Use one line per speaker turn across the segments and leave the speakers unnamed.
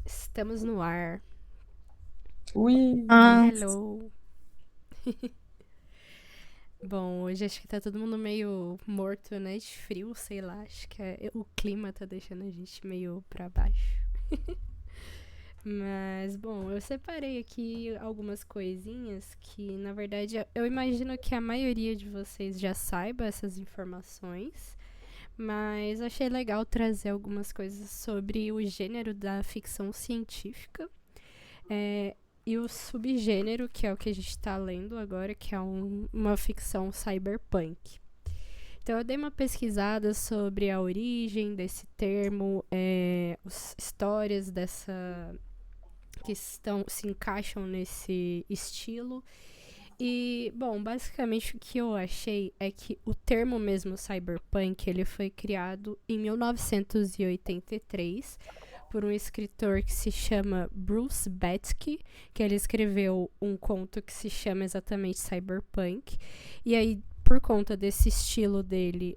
Estamos no ar.
Ah,
Hello. Bom, hoje acho que tá todo mundo meio morto, né? De frio, sei lá. Acho que o clima tá deixando a gente meio pra baixo. Mas, bom, eu separei aqui algumas coisinhas que, na verdade, eu imagino que a maioria de vocês já saiba essas informações. Mas achei legal trazer algumas coisas sobre o gênero da ficção científica. É, e o subgênero, que é o que a gente está lendo agora, que é uma ficção cyberpunk. Então eu dei uma pesquisada sobre a origem desse termo, as histórias dessa que se encaixam nesse estilo. E, bom, basicamente o que eu achei é que o termo mesmo cyberpunk, ele foi criado em 1983 por um escritor que se chama Bruce Betsky, que ele escreveu um conto que se chama exatamente Cyberpunk. E aí, por conta desse estilo dele,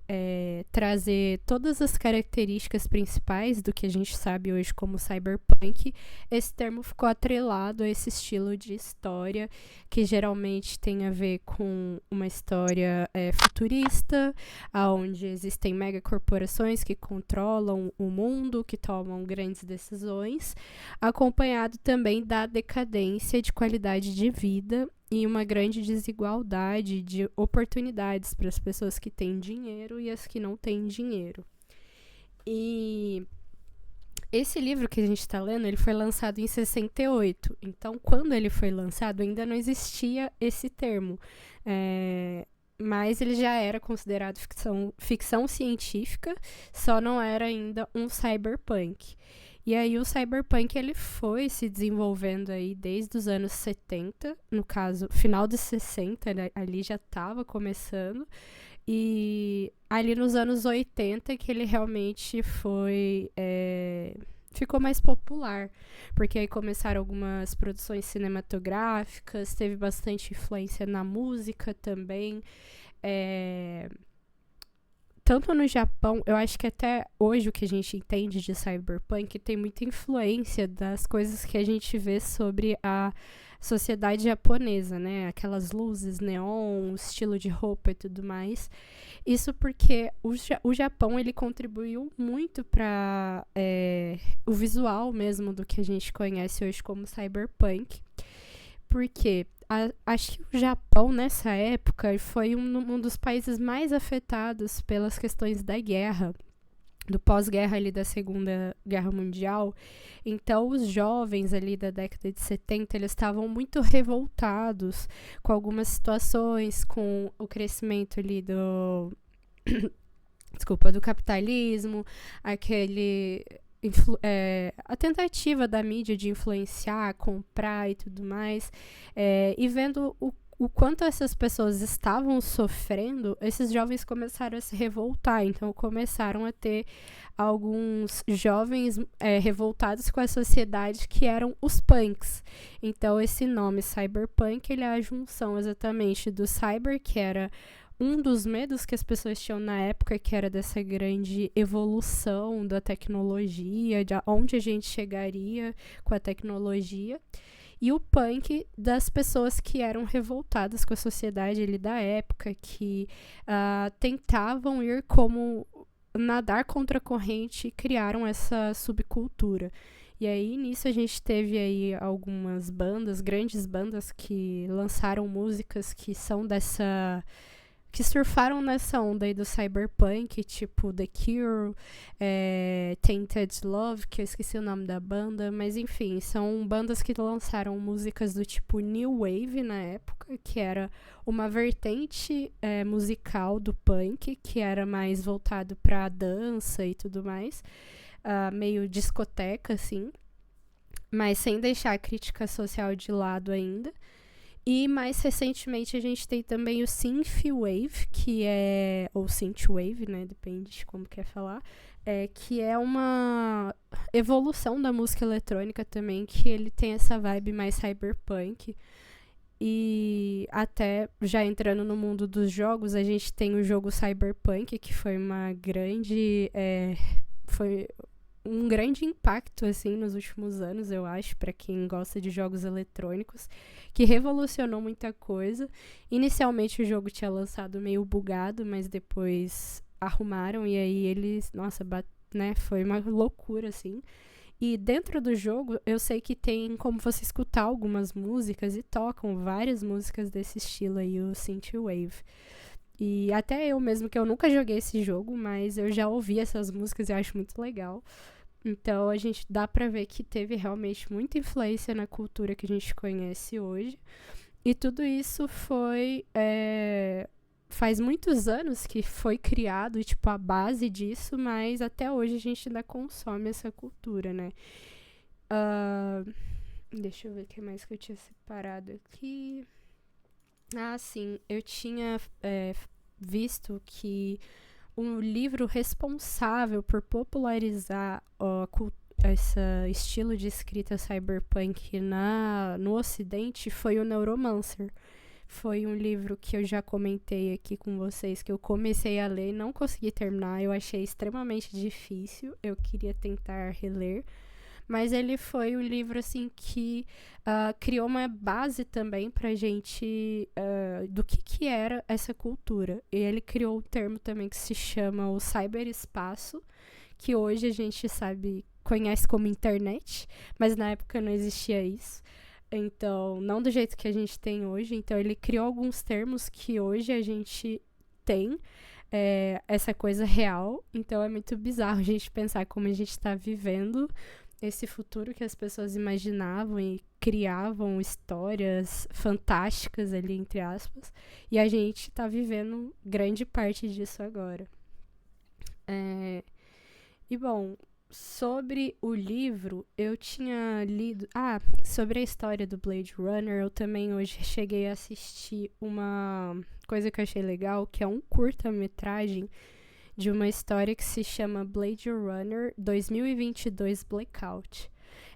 trazer todas as características principais do que a gente sabe hoje como cyberpunk, esse termo ficou atrelado a esse estilo de história que geralmente tem a ver com uma história futurista, onde existem megacorporações que controlam o mundo, que tomam grandes decisões, acompanhado também da decadência de qualidade de vida e uma grande desigualdade de oportunidades para as pessoas que têm dinheiro e as que não têm dinheiro. E esse livro que a gente está lendo, ele foi lançado em 68. Então, quando ele foi lançado, ainda não existia esse termo. Mas ele já era considerado ficção científica, só não era ainda um cyberpunk. E aí o cyberpunk ele foi se desenvolvendo aí desde os anos 70, no caso, final dos 60, né, ali já estava começando. E ali nos anos 80 que ele realmente ficou mais popular, porque aí começaram algumas produções cinematográficas, teve bastante influência na música também. É, Tanto no Japão, eu acho que até hoje o que a gente entende de cyberpunk tem muita influência das coisas que a gente vê sobre a sociedade japonesa, né? Aquelas luzes neon, estilo de roupa e tudo mais. Isso porque o Japão ele contribuiu muito para o visual mesmo do que a gente conhece hoje como cyberpunk. Porque acho que o Japão, nessa época, foi um dos países mais afetados pelas questões da guerra, do pós-guerra ali da Segunda Guerra Mundial. Então, os jovens ali da década de 70, eles estavam muito revoltados com algumas situações, com o crescimento ali do capitalismo, aquele a tentativa da mídia de influenciar, comprar e tudo mais, e vendo o quanto essas pessoas estavam sofrendo, esses jovens começaram a se revoltar. Então começaram a ter alguns jovens revoltados com a sociedade que eram os punks. Então esse nome cyberpunk ele é a junção exatamente do cyber, que era um dos medos que as pessoas tinham na época, que era dessa grande evolução da tecnologia, de onde a gente chegaria com a tecnologia, e o punk das pessoas que eram revoltadas com a sociedade ali da época, que tentavam ir como nadar contra a corrente e criaram essa subcultura. E aí, nisso, a gente teve aí algumas bandas, grandes bandas, que lançaram músicas que são que surfaram nessa onda aí do cyberpunk, tipo The Cure, Tainted Love, que eu esqueci o nome da banda, mas enfim, são bandas que lançaram músicas do tipo New Wave na época, que era uma vertente musical do punk, que era mais voltado pra dança e tudo mais, meio discoteca, assim, mas sem deixar a crítica social de lado ainda. E mais recentemente a gente tem também o Synthwave, que é. Ou Synthwave, né? Depende de como quer falar. Que é uma evolução da música eletrônica também, que ele tem essa vibe mais cyberpunk. E até já entrando no mundo dos jogos, a gente tem o jogo Cyberpunk, que foi uma grande. Foi um grande impacto, assim, nos últimos anos, eu acho, para quem gosta de jogos eletrônicos, que revolucionou muita coisa. Inicialmente o jogo tinha lançado meio bugado, mas depois arrumaram e aí eles, nossa, né, foi uma loucura, assim. E dentro do jogo, eu sei que tem como você escutar algumas músicas e tocam várias músicas desse estilo aí, o Synthwave. E até eu mesmo, que eu nunca joguei esse jogo, mas eu já ouvi essas músicas e acho muito legal. Então a gente dá pra ver que teve realmente muita influência na cultura que a gente conhece hoje. E tudo isso foi. Faz muitos anos que foi criado, tipo, a base disso, mas até hoje a gente ainda consome essa cultura, né? Ah, deixa eu ver o que mais que eu tinha separado aqui. Ah, sim, eu tinha visto que um livro responsável por popularizar esse estilo de escrita cyberpunk no Ocidente foi o Neuromancer. Foi um livro que eu já comentei aqui com vocês, que eu comecei a ler e não consegui terminar. Eu achei extremamente difícil, eu queria tentar reler. Mas ele foi um livro, assim, que criou uma base também pra gente do que era essa cultura. E ele criou um termo também que se chama o cyberespaço, que hoje a gente sabe, conhece como internet, mas na época não existia isso. Então, não do jeito que a gente tem hoje. Então, ele criou alguns termos que hoje a gente tem essa coisa real. Então, é muito bizarro a gente pensar como a gente está vivendo esse futuro que as pessoas imaginavam e criavam histórias fantásticas ali, entre aspas, e a gente tá vivendo grande parte disso agora. E bom, sobre o livro, eu tinha lido... sobre a história do Blade Runner, eu também hoje cheguei a assistir uma coisa que eu achei legal, que é um curta-metragem de uma história que se chama Blade Runner 2022 Blackout.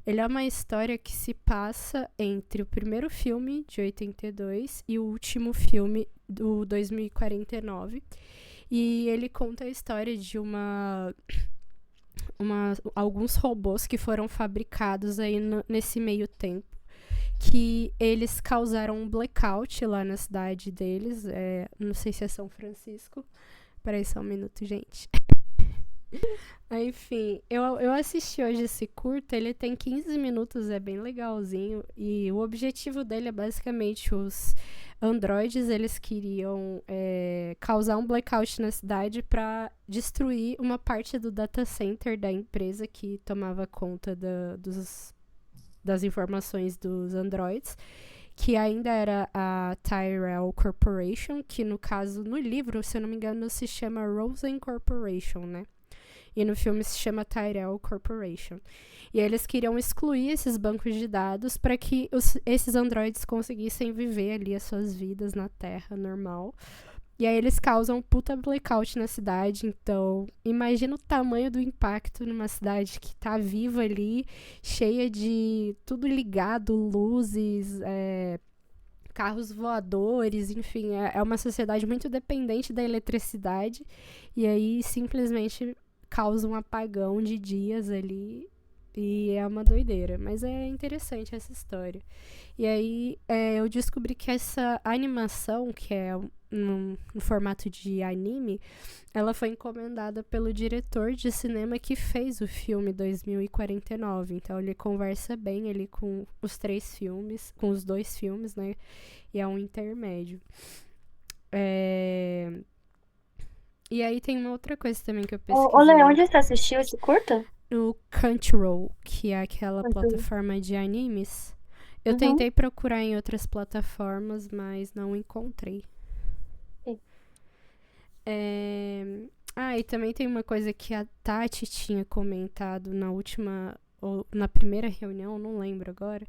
Ele é uma história que se passa entre o primeiro filme, de 82, e o último filme, do 2049. E ele conta a história de alguns robôs que foram fabricados aí nesse meio tempo, que eles causaram um blackout lá na cidade deles, não sei se é São Francisco. Peraí só um minuto, gente. Enfim, eu assisti hoje esse curta, ele tem 15 minutos, é bem legalzinho. E o objetivo dele é basicamente os androides, eles queriam causar um blackout na cidade para destruir uma parte do data center da empresa que tomava conta das informações dos androids, que ainda era a Tyrell Corporation, que no caso, no livro, se eu não me engano, se chama Rosen Corporation, né? E no filme se chama Tyrell Corporation. E eles queriam excluir esses bancos de dados para que esses androides conseguissem viver ali as suas vidas na Terra normal. E aí eles causam um puta blackout na cidade. Então, imagina o tamanho do impacto numa cidade que tá viva ali, cheia de tudo ligado, luzes, carros voadores, enfim. É uma sociedade muito dependente da eletricidade. E aí, simplesmente causa um apagão de dias ali. E é uma doideira. Mas é interessante essa história. E aí, eu descobri que essa animação, que é no formato de anime, ela foi encomendada pelo diretor de cinema que fez o filme 2049. Então ele conversa bem ali com os dois filmes, né? E é um intermédio. E aí tem uma outra coisa também que eu pesquisei.
Ô, Lê, onde você assistiu esse curta?
No Crunchyroll, que é aquela plataforma de animes. Eu tentei procurar em outras plataformas, mas não encontrei. E também tem uma coisa que a Tati tinha comentado na última, ou na primeira reunião, não lembro agora,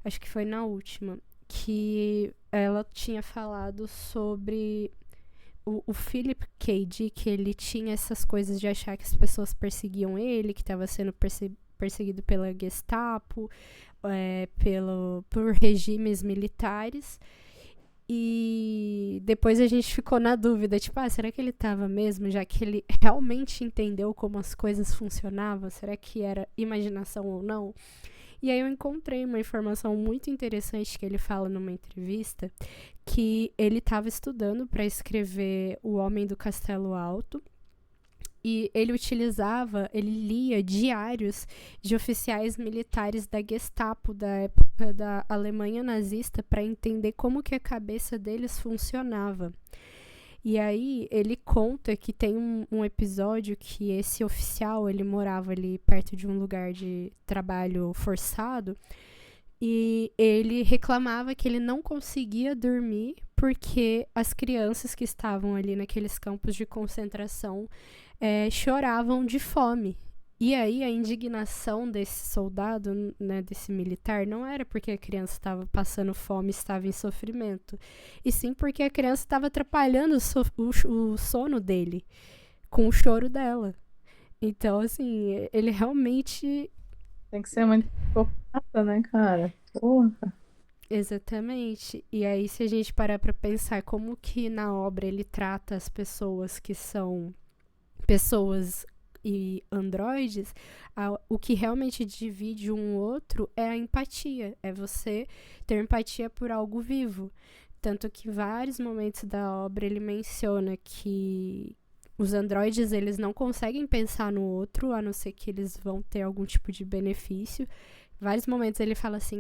acho que foi na última, que ela tinha falado sobre o Philip K. Dick, que ele tinha essas coisas de achar que as pessoas perseguiam ele, que estava sendo perseguido pela Gestapo, por regimes militares. E depois a gente ficou na dúvida, tipo, será que ele tava mesmo, já que ele realmente entendeu como as coisas funcionavam? Será que era imaginação ou não? E aí eu encontrei uma informação muito interessante que ele fala numa entrevista, que ele estava estudando para escrever O Homem do Castelo Alto, e ele lia diários de oficiais militares da Gestapo da época da Alemanha nazista para entender como que a cabeça deles funcionava. E aí ele conta que tem um episódio que esse oficial, ele morava ali perto de um lugar de trabalho forçado, e ele reclamava que ele não conseguia dormir porque as crianças que estavam ali naqueles campos de concentração choravam de fome. E aí a indignação desse soldado, né, desse militar, não era porque a criança estava passando fome, estava em sofrimento, e sim porque a criança estava atrapalhando o sono dele com o choro dela. Então, assim, ele realmente...
Tem que ser muito psicopata, né, cara? Porra.
Exatamente. E aí, se a gente parar pra pensar como que na obra ele trata as pessoas que são pessoas e androides, o que realmente divide um outro é a empatia. É você ter empatia por algo vivo. Tanto que vários momentos da obra ele menciona que os androides, eles não conseguem pensar no outro, a não ser que eles vão ter algum tipo de benefício. Vários momentos ele fala assim,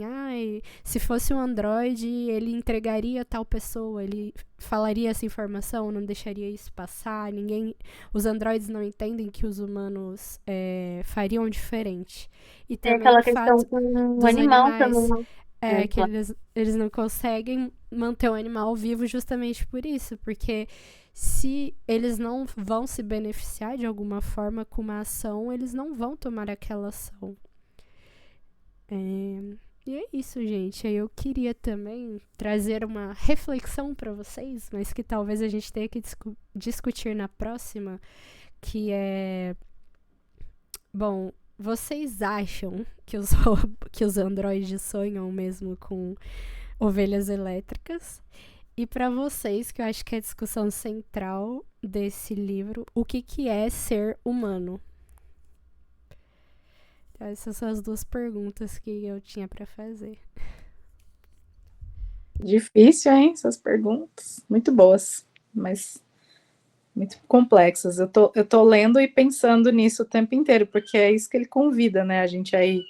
se fosse um androide, ele entregaria tal pessoa, ele falaria essa informação, não deixaria isso passar, os androides não entendem que os humanos fariam diferente. E
Tem
também
aquela
o
questão
fato
com o
dos
animal também,
animais,
né?
que eles não conseguem manter o animal vivo justamente por isso, porque se eles não vão se beneficiar de alguma forma com uma ação, eles não vão tomar aquela ação. E é isso, gente. Eu queria também trazer uma reflexão para vocês, mas que talvez a gente tenha que discutir na próxima, que é... Bom, vocês acham que os androides sonham mesmo com ovelhas elétricas? E para vocês, que eu acho que é a discussão central desse livro, o que é ser humano? Essas são as duas perguntas que eu tinha para fazer.
Difícil, hein? Essas perguntas. Muito boas, mas muito complexas. Eu tô lendo e pensando nisso o tempo inteiro, porque é isso que ele convida, né? A gente aí.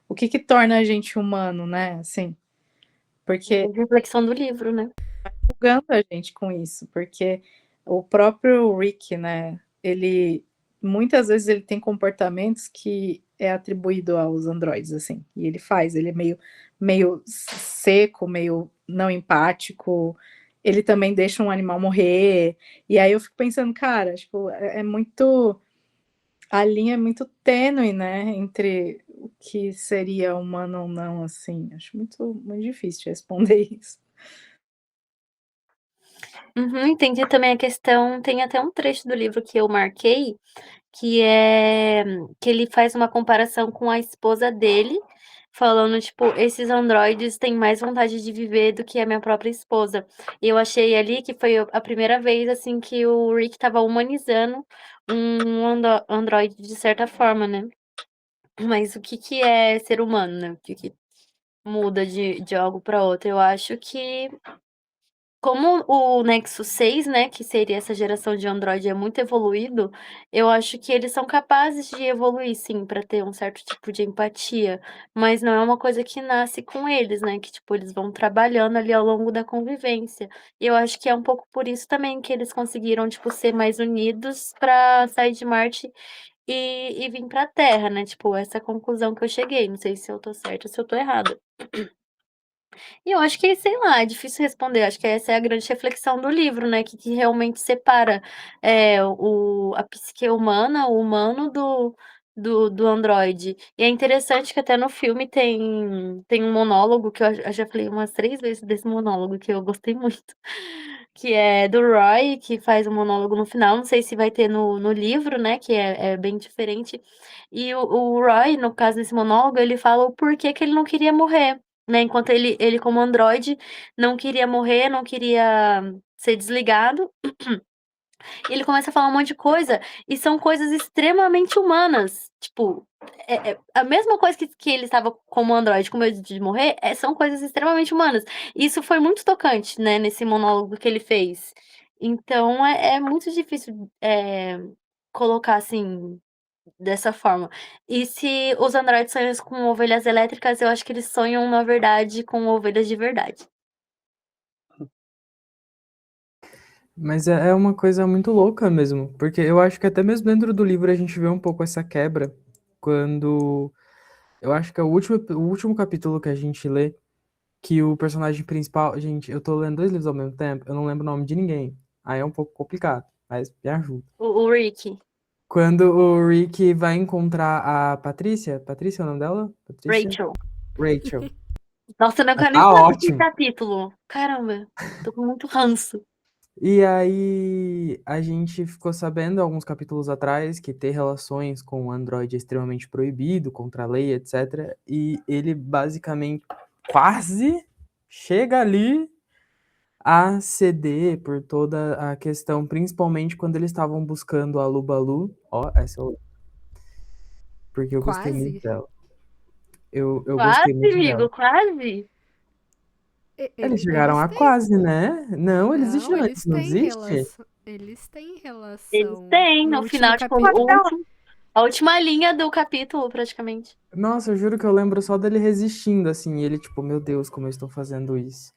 O que torna a gente humano, né? Assim, porque
Reflexão do livro, né?
julgando a gente com isso, porque o próprio Rick, né? Ele muitas vezes ele tem comportamentos que é atribuído aos androides, assim, e ele é meio seco, meio não empático. Ele também deixa um animal morrer. E aí eu fico pensando, cara, tipo, é muito a linha é muito tênue, né, entre o que seria humano ou não, assim. Acho muito difícil de responder isso.
Uhum, entendi também a questão. Tem até um trecho do livro que eu marquei, que é que ele faz uma comparação com a esposa dele, falando, tipo, esses androides têm mais vontade de viver do que a minha própria esposa. E eu achei ali que foi a primeira vez, assim, que o Rick estava humanizando um androide de certa forma, né? Mas o que que é ser humano, né? O que que muda de algo para outro? Eu acho que como o Nexus 6, né, que seria essa geração de Android, é muito evoluído, eu acho que eles são capazes de evoluir, sim, para ter um certo tipo de empatia, mas não é uma coisa que nasce com eles, né, que, tipo, eles vão trabalhando ali ao longo da convivência. E eu acho que é um pouco por isso também que eles conseguiram, tipo, ser mais unidos para sair de Marte e vir pra Terra, né, tipo, essa conclusão que eu cheguei. Não sei se eu tô certa ou se eu tô errada. E eu acho que, sei lá, é difícil responder. Acho que essa é a grande reflexão do livro, né? Que realmente separa a psique humana, o humano do androide. E é interessante que até no filme tem um monólogo que eu já falei umas 3 vezes desse monólogo, que eu gostei muito. Que é do Roy, que faz um monólogo no final. Não sei se vai ter no livro, né? Que é bem diferente. E o Roy, no caso desse monólogo, ele fala o porquê que ele não queria morrer. né? Enquanto ele como androide, não queria morrer, não queria ser desligado. Ele começa a falar um monte de coisa, e são coisas extremamente humanas. Tipo, a mesma coisa que ele estava como androide, com medo de morrer, são coisas extremamente humanas. Isso foi muito tocante, né, nesse monólogo que ele fez. Então, é muito difícil colocar, assim, dessa forma. E se os androides sonham com ovelhas elétricas, eu acho que eles sonham, na verdade, com ovelhas de verdade.
Mas é uma coisa muito louca mesmo, porque eu acho que até mesmo dentro do livro a gente vê um pouco essa quebra quando eu acho que é o último capítulo que a gente lê, que o personagem principal, gente, eu tô lendo 2 livros ao mesmo tempo, eu não lembro o nome de ninguém. Aí é um pouco complicado, mas me ajuda.
O Rick,
Quando o Rick vai encontrar a Patrícia é o nome dela? Patrícia?
Rachel.
Rachel.
Nossa, eu não quero nem
Tá
falar desse
ótimo.
capítulo. Caramba, tô com muito ranço.
E aí, a gente ficou sabendo alguns capítulos atrás que ter relações com o Android é extremamente proibido, contra a lei, etc. E ele basicamente quase chega ali a ceder por toda a questão, principalmente quando eles estavam buscando a Lubalu. Ó, essa eu, porque eu gostei muito
Quase.
dela. Eu
Quase,
gostei muito
amigo,
dela.
quase.
Eles chegaram
Eles
a
têm.
quase, né? Não, ele existe
Não,
antes,
eles
não
têm
existe?
relação. Eles têm
Eles
relação.
têm,
No
no
último
final, tipo,
capítulo.
a última linha do capítulo, praticamente.
Nossa, eu juro que eu lembro só dele resistindo, assim, e ele, tipo, meu Deus, como eu estou fazendo isso.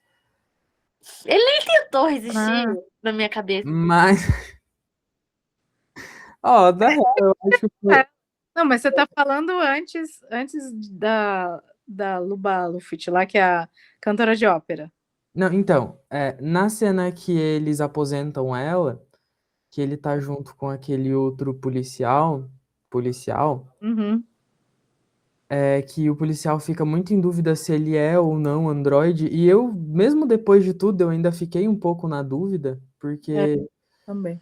Ele nem tentou resistir
Ah,
na minha cabeça.
Mas, ó, da real, eu acho que.
é. Não, mas você tá falando antes da Luba Lufitt lá, que é a cantora de ópera.
Não, então, na cena que eles aposentam ela, que ele tá junto com aquele outro policial,
Uhum.
é que o policial fica muito em dúvida se ele é ou não androide, e eu, mesmo depois de tudo, eu ainda fiquei um pouco na dúvida,
É,
porque
também.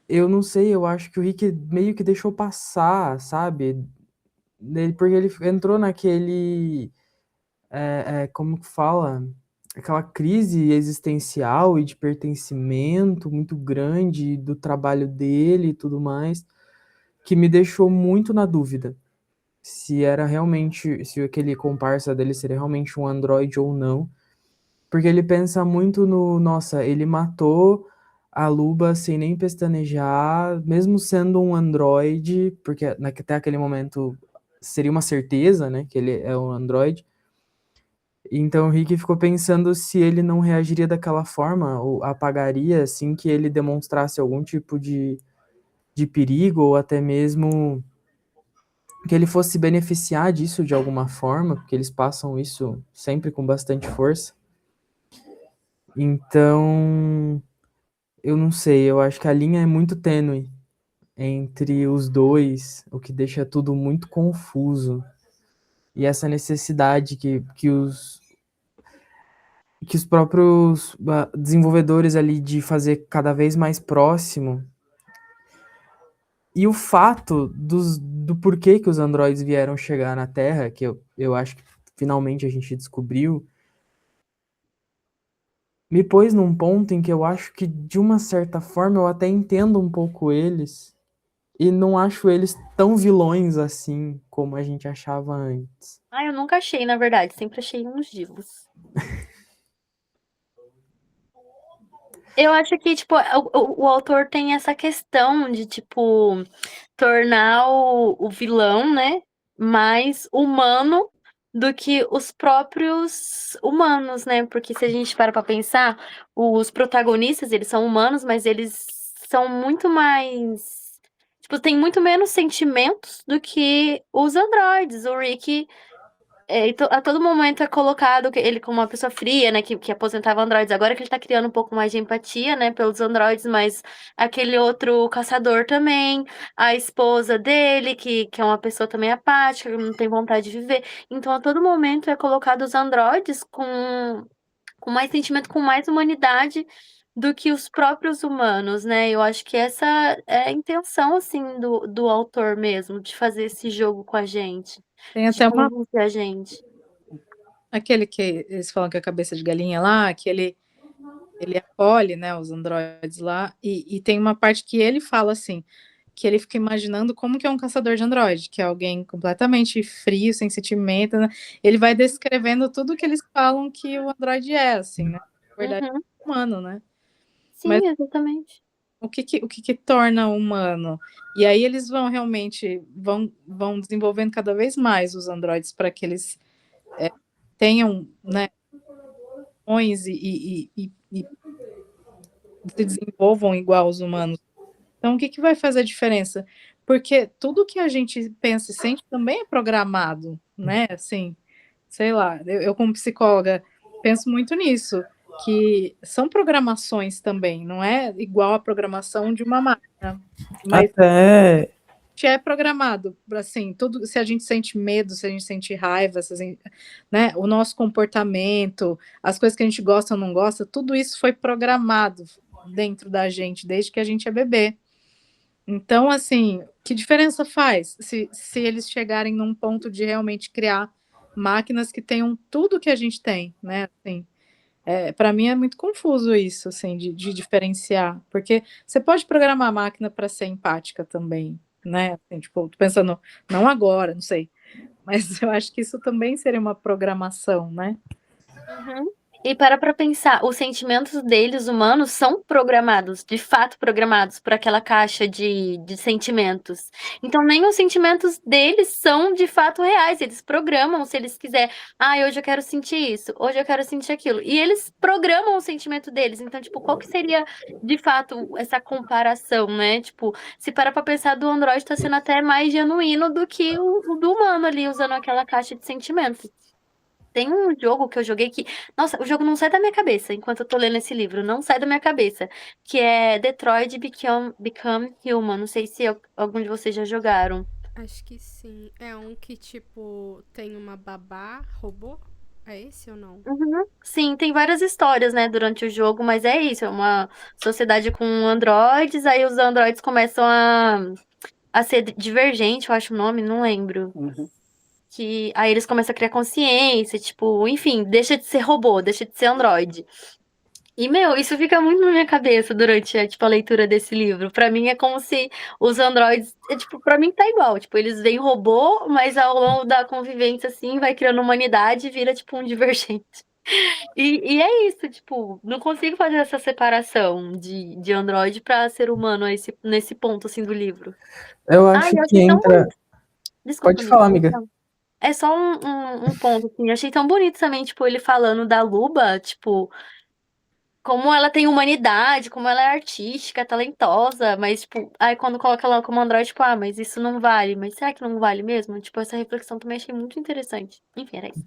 eu não sei, eu acho que o Rick meio que deixou passar, sabe? Porque ele entrou naquele, como que fala? Aquela crise existencial e de pertencimento muito grande do trabalho dele e tudo mais, que me deixou muito na dúvida se era realmente, se aquele comparsa dele seria realmente um androide ou não, porque ele pensa muito no, nossa, ele matou a Luba sem nem pestanejar, mesmo sendo um androide, porque até aquele momento seria uma certeza, né, que ele é um androide. Então o Rick ficou pensando se ele não reagiria daquela forma, ou apagaria assim que ele demonstrasse algum tipo de perigo, ou até mesmo que ele fosse se beneficiar disso de alguma forma, porque eles passam isso sempre com bastante força. Então, eu não sei, eu acho que a linha é muito tênue entre os dois, o que deixa tudo muito confuso. E essa necessidade que os próprios desenvolvedores ali de fazer cada vez mais próximo. E o fato do porquê que os androides vieram chegar na Terra, que eu acho que finalmente a gente descobriu, me pôs num ponto em que eu acho que, de uma certa forma, eu até entendo um pouco eles. E não acho eles tão vilões assim como a gente achava antes.
Ah, eu nunca achei, na verdade. Sempre achei uns divos. Eu acho que, tipo, o autor tem essa questão de, tipo, tornar o vilão, né, mais humano do que os próprios humanos, né? Porque se a gente para pra pensar, os protagonistas, eles são humanos, mas eles são muito mais. Tipo, tem muito menos sentimentos do que os androides. O Rick a todo momento é colocado ele como uma pessoa fria, né, que aposentava androides. Agora que ele tá criando um pouco mais de empatia, né, pelos androides, mas aquele outro caçador também, a esposa dele, que é uma pessoa também apática, que não tem vontade de viver. Então, a todo momento é colocado os androides com mais sentimento, com mais humanidade do que os próprios humanos, né? Eu acho que essa é a intenção, assim, do autor mesmo, de fazer esse jogo com a gente,
Tem
de
até uma
convencer a gente.
aquele que eles falam que é a cabeça de galinha lá, que ele acolhe, né, os androides lá, e tem uma parte que ele fala assim, que ele fica imaginando como que é um caçador de androide, que é alguém completamente frio, sem sentimento, né? Ele vai descrevendo tudo que eles falam que o androide é, assim, né? Na verdade,
Uhum.
é humano, né? Mas
Sim, exatamente.
o que torna humano? E aí eles vão realmente vão desenvolvendo cada vez mais os androides para que eles tenham, né, ações e se desenvolvam igual aos humanos. Então, o que vai fazer a diferença? Porque tudo que a gente pensa e sente também é programado, né? Assim, sei lá, eu como psicóloga penso muito nisso, que são programações também, não é igual a programação de uma máquina, mas
Até.
é programado, assim, tudo, se a gente sente medo, se a gente sente raiva, se a gente, né, o nosso comportamento, as coisas que a gente gosta ou não gosta, tudo isso foi programado dentro da gente desde que a gente é bebê. Então, assim, que diferença faz se eles chegarem num ponto de realmente criar máquinas que tenham tudo que a gente tem, né? Assim, para mim é muito confuso isso, assim, de diferenciar, porque você pode programar a máquina para ser empática também, né? Assim, tipo, tô pensando, não agora, não sei, mas eu acho que isso também seria uma programação, né?
Uhum. E para pensar, os sentimentos deles, humanos, são programados, de fato programados por aquela caixa de sentimentos. Então, nem os sentimentos deles são de fato reais. Eles programam se eles quiserem. Ah, hoje eu quero sentir isso, hoje eu quero sentir aquilo. E eles programam o sentimento deles. Então, tipo, qual que seria de fato essa comparação, né? Tipo, se parar pra pensar, do Android tá sendo até mais genuíno do que o do humano ali, usando aquela caixa de sentimentos. Tem um jogo que eu joguei que. Nossa, o jogo não sai da minha cabeça enquanto eu tô lendo esse livro. Não sai da minha cabeça. Que é Detroit Become Human. Não sei se algum de vocês já jogaram.
Acho que sim. É um que, tipo, tem uma babá robô? É esse ou não?
Uhum. Sim, tem várias histórias, né, durante o jogo, mas é isso. É uma sociedade com androides. Aí os androides começam a ser divergente, eu acho o nome, não lembro. Que aí eles começam a criar consciência, tipo, enfim, deixa de ser robô, deixa de ser androide. E, meu, isso fica muito na minha cabeça durante, tipo, a leitura desse livro. Pra mim é como se os androides, tipo, pra mim tá igual. Tipo, eles veem robô, mas ao longo da convivência, assim, vai criando humanidade e vira, tipo, um divergente. E é isso, tipo, não consigo fazer essa separação de androide pra ser humano nesse ponto, assim, do livro.
Eu
Ai,
acho
eu
que
achei tão
entra.
bonito. Desculpa,
Pode
amiga.
falar, amiga.
Não. É só um ponto, assim. Eu achei tão bonito também, tipo, ele falando da Luba, tipo, como ela tem humanidade, como ela é artística, talentosa, mas, tipo, aí quando coloca ela como androide, tipo, ah, mas isso não vale, mas será que não vale mesmo? Tipo, essa reflexão também achei muito interessante. Enfim, era isso.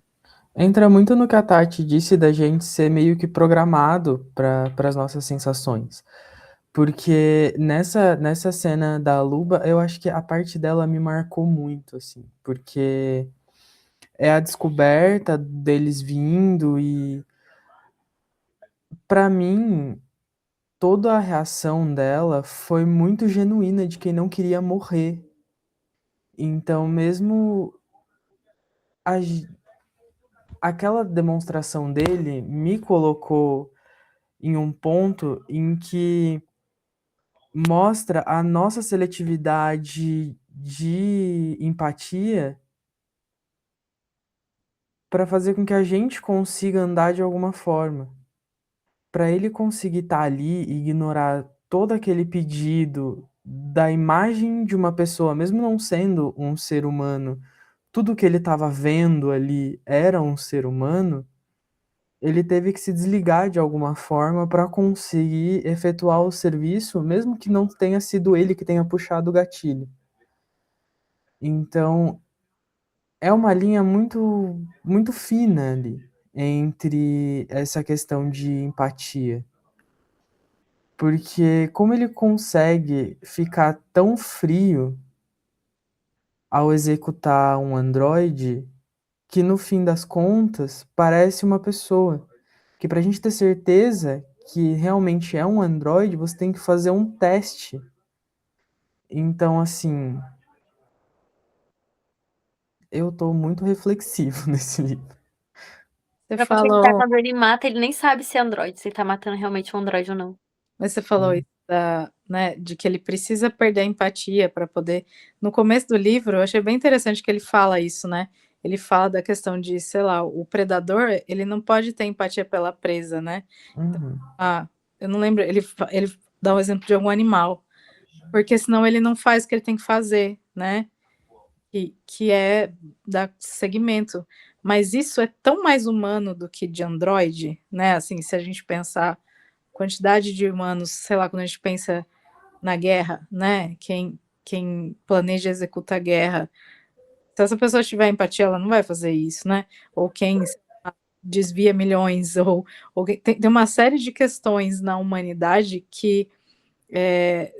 Entra muito no que a Tati disse da gente ser meio que programado para as nossas sensações. Porque nessa cena da Luba, eu acho que a parte dela me marcou muito, assim. Porque é a descoberta deles vindo e, pra mim, toda a reação dela foi muito genuína de quem não queria morrer. Então, mesmo a aquela demonstração dele me colocou em um ponto em que mostra a nossa seletividade de empatia para fazer com que a gente consiga andar de alguma forma. Para ele conseguir estar ali e ignorar todo aquele pedido da imagem de uma pessoa, mesmo não sendo um ser humano, tudo que ele estava vendo ali era um ser humano. Ele teve que se desligar de alguma forma para conseguir efetuar o serviço, mesmo que não tenha sido ele que tenha puxado o gatilho. Então, é uma linha muito fina ali entre essa questão de empatia. Porque como ele consegue ficar tão frio ao executar um androide que no fim das contas parece uma pessoa. Que para a gente ter certeza que realmente é um Android, você tem que fazer um teste. Então, assim, eu tô muito reflexivo nesse livro.
Você
Pra facilitar,
falou,
quando ele mata, ele nem sabe se é androide, se ele tá matando realmente um androide ou não.
mas você falou isso né, de que ele precisa perder a empatia para poder. No começo do livro, eu achei bem interessante que ele fala isso, né? Ele fala da questão de, sei lá, o predador, ele não pode ter empatia pela presa, né?
Uhum.
Eu não lembro, ele dá o exemplo de algum animal, porque senão ele não faz o que ele tem que fazer, né? Que é dar seguimento. Mas isso é tão mais humano do que de androide, né? Assim, se a gente pensar quantidade de humanos, sei lá, quando a gente pensa na guerra, né? Quem planeja e executa a guerra, se essa pessoa tiver empatia, ela não vai fazer isso, né? Ou quem sei lá, desvia milhões, ou tem uma série de questões na humanidade que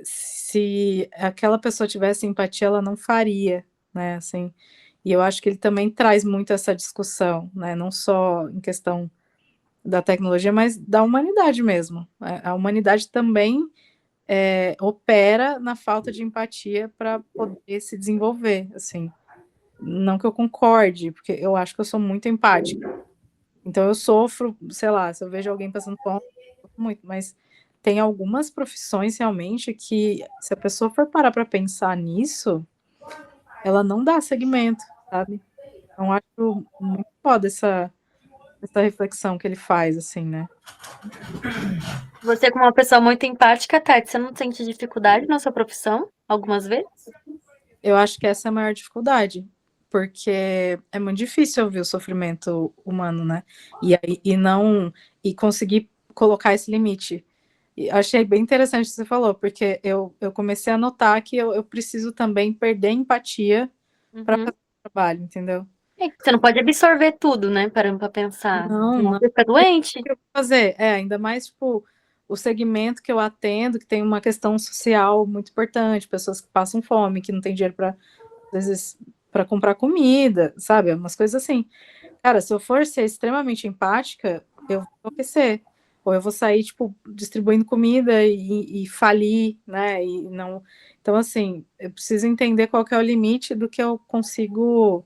se aquela pessoa tivesse empatia, ela não faria, né? Assim, e eu acho que ele também traz muito essa discussão, né? Não só em questão da tecnologia, mas da humanidade mesmo. A humanidade também opera na falta de empatia para poder se desenvolver, assim. Não que eu concorde, porque eu acho que eu sou muito empática. Então eu sofro, sei lá, se eu vejo alguém passando fome, eu sofro muito, mas tem algumas profissões realmente que, se a pessoa for parar para pensar nisso, ela não dá segmento, sabe? Então acho muito foda essa reflexão que ele faz, assim, né?
Você, como uma pessoa muito empática, Tati, você não sente dificuldade na sua profissão algumas vezes?
Eu acho que essa é a maior dificuldade, porque é muito difícil ouvir o sofrimento humano, né? E conseguir colocar esse limite. E achei bem interessante o que você falou, porque eu comecei a notar que eu preciso também perder empatia para
Uhum.
fazer o trabalho, entendeu?
Você não pode absorver tudo, né? Parando pra pensar.
Não,
Senão
não.
você fica doente.
O que eu vou fazer? Ainda mais, tipo, o segmento que eu atendo, que tem uma questão social muito importante, pessoas que passam fome, que não tem dinheiro para, às vezes, para comprar comida, sabe? Umas coisas assim. Cara, se eu for ser extremamente empática, eu vou enlouquecer. Ou eu vou sair, tipo, distribuindo comida e falir, né? E não. Então, assim, eu preciso entender qual que é o limite do que eu consigo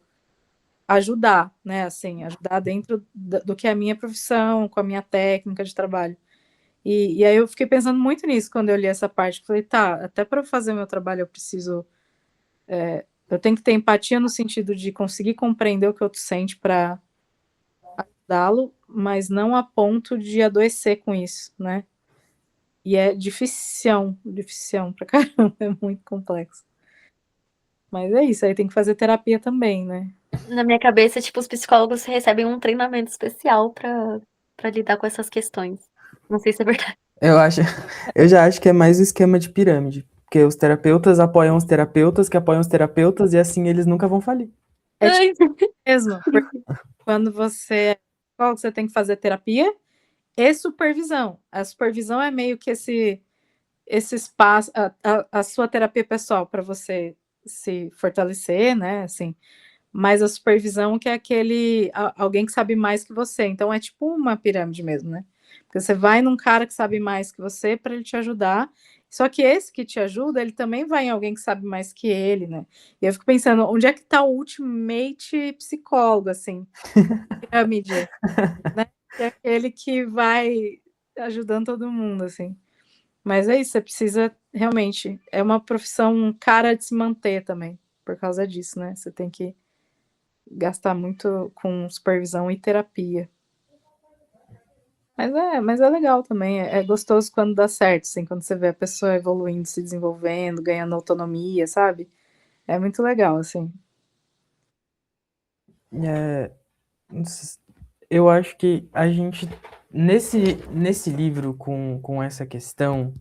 ajudar, né? Assim, ajudar dentro do que é a minha profissão, com a minha técnica de trabalho. E aí eu fiquei pensando muito nisso quando eu li essa parte. Falei, tá, até para fazer meu trabalho eu preciso. Eu tenho que ter empatia no sentido de conseguir compreender o que o outro sente para ajudá-lo, mas não a ponto de adoecer com isso, né? E é dificião pra caramba, é muito complexo. Mas é isso, aí tem que fazer terapia também, né?
Na minha cabeça, tipo, os psicólogos recebem um treinamento especial pra lidar com essas questões. Não sei se é verdade.
Eu acho, eu já acho que é mais um esquema de pirâmide, porque os terapeutas apoiam os terapeutas, que apoiam os terapeutas, e assim eles nunca vão falir.
É tipo
Ai,
mesmo, porque quando você tem que fazer terapia e supervisão. A supervisão é meio que esse espaço, a sua terapia pessoal para você se fortalecer, né? Assim, mas a supervisão que é alguém que sabe mais que você. Então é tipo uma pirâmide mesmo, né? Porque você vai num cara que sabe mais que você para ele te ajudar. Só que esse que te ajuda, ele também vai em alguém que sabe mais que ele, né? E eu fico pensando, onde é que tá o ultimate psicólogo, assim, pirâmide, né? Que é aquele que vai ajudando todo mundo, assim. Mas é isso, você precisa realmente. É uma profissão cara de se manter também, por causa disso, né? Você tem que gastar muito com supervisão e terapia. Mas é legal também, é gostoso quando dá certo, assim, quando você vê a pessoa evoluindo, se desenvolvendo, ganhando autonomia, sabe? É muito legal, assim.
É, eu acho que a gente, nesse livro, com essa questão,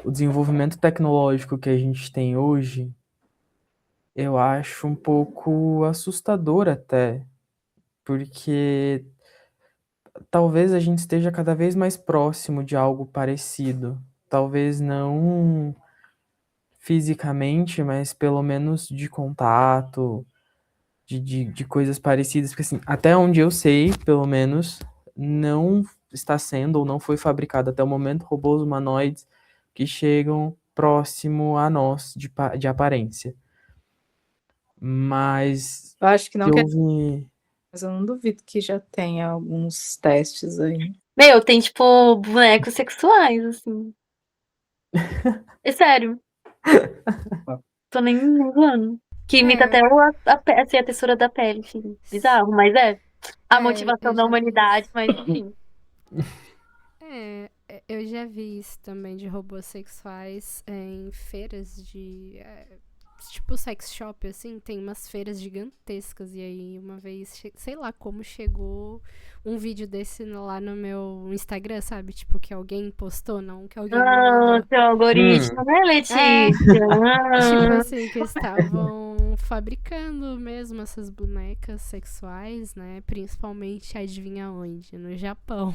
o desenvolvimento tecnológico que a gente tem hoje, eu acho um pouco assustador até, porque talvez a gente esteja cada vez mais próximo de algo parecido. Talvez não fisicamente, mas pelo menos de contato, de coisas parecidas. Porque, assim, até onde eu sei, pelo menos, não está sendo ou não foi fabricado até o momento robôs humanoides que chegam próximo a nós de aparência. Mas
Eu acho que não
eu
quer.
vi.
Mas eu não duvido que já tenha alguns testes aí.
Meu, tem, tipo, bonecos sexuais, assim. É sério. Tô nem zoando. Que imita até
É,
assim, a textura da pele, enfim. Bizarro, mas é. A motivação
eu
da
já vi
humanidade,
isso.
mas enfim.
Eu já vi isso também de robôs sexuais em feiras de. Tipo sex shop, assim, tem umas feiras gigantescas. E aí, uma vez, sei lá como chegou um vídeo desse lá no meu Instagram, sabe? Tipo, que alguém postou, não que alguém me
Ah,
mandou.
seu algoritmo, né,
É,
Letícia?
tipo
Ah.
assim, que estavam fabricando mesmo essas bonecas sexuais, né? Principalmente, adivinha onde? No Japão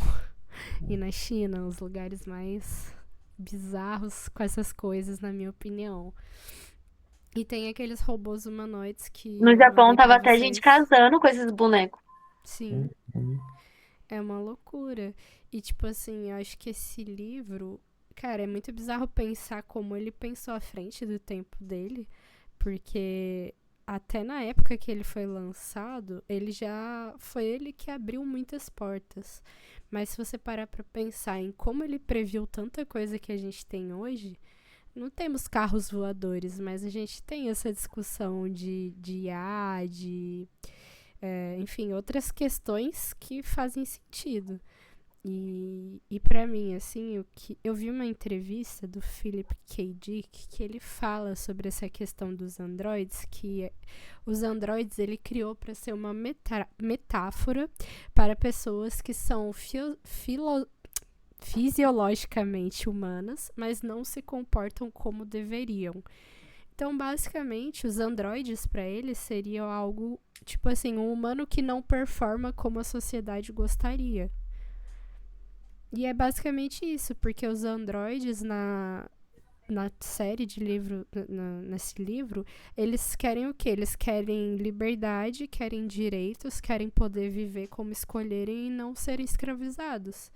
e na China, os lugares mais bizarros com essas coisas, na minha opinião. E tem aqueles robôs humanoides que
No
eu
Japão
mandei pra
tava até gente
vocês.
casando com esses bonecos.
Sim, é uma loucura. E tipo assim, eu acho que esse livro, cara, é muito bizarro pensar como ele pensou à frente do tempo dele, porque até na época que ele foi lançado, ele já foi ele que abriu muitas portas. Mas se você parar pra pensar em como ele previu tanta coisa que a gente tem hoje, não temos carros voadores, mas a gente tem essa discussão de IA, enfim, outras questões que fazem sentido. E para mim, assim, eu vi uma entrevista do Philip K. Dick que ele fala sobre essa questão dos androides, os androides ele criou para ser uma metáfora para pessoas que são fisiologicamente humanas, mas não se comportam como deveriam. Então, basicamente, os androides para eles seriam algo tipo assim, um humano que não performa como a sociedade gostaria. E é basicamente isso, porque os androides na série de livro, nesse livro, eles querem o quê? Eles querem liberdade, querem direitos, querem poder viver como escolherem e não serem escravizados.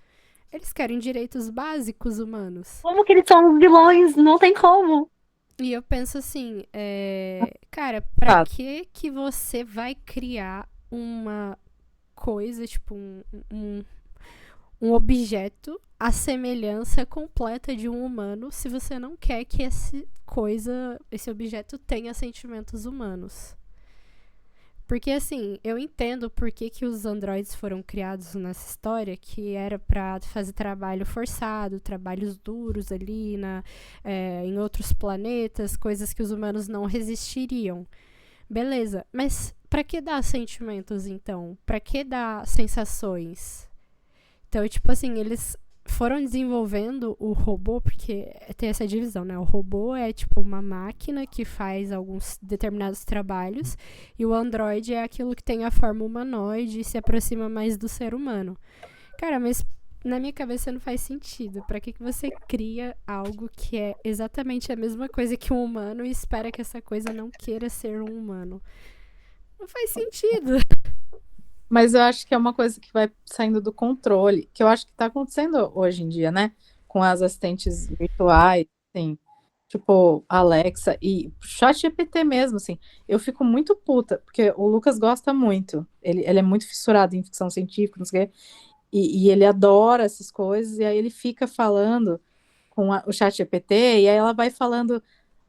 Eles querem direitos básicos humanos.
Como que eles são vilões? Não tem como.
E eu penso assim, cara, pra
Tá.
que você vai criar uma coisa, tipo um objeto à semelhança completa de um humano se você não quer que esse objeto tenha sentimentos humanos? Porque, assim, eu entendo por que os androides foram criados nessa história, que era pra fazer trabalho forçado, trabalhos duros ali em outros planetas, coisas que os humanos não resistiriam. Beleza, mas pra que dar sentimentos, então? Pra que dar sensações? Então, tipo assim, eles foram desenvolvendo o robô, porque tem essa divisão, né? O robô é tipo uma máquina que faz alguns determinados trabalhos, e o androide é aquilo que tem a forma humanoide e se aproxima mais do ser humano. Cara, mas na minha cabeça não faz sentido. Pra que você cria algo que é exatamente a mesma coisa que um humano e espera que essa coisa não queira ser um humano? Não faz sentido.
Mas eu acho que é uma coisa que vai saindo do controle, que eu acho que está acontecendo hoje em dia, né? Com as assistentes virtuais, assim, tipo Alexa e ChatGPT mesmo, assim. Eu fico muito puta, porque o Lucas gosta muito. Ele é muito fissurado em ficção científica, não sei o quê, e ele adora essas coisas, e aí ele fica falando com o ChatGPT, e aí ela vai falando.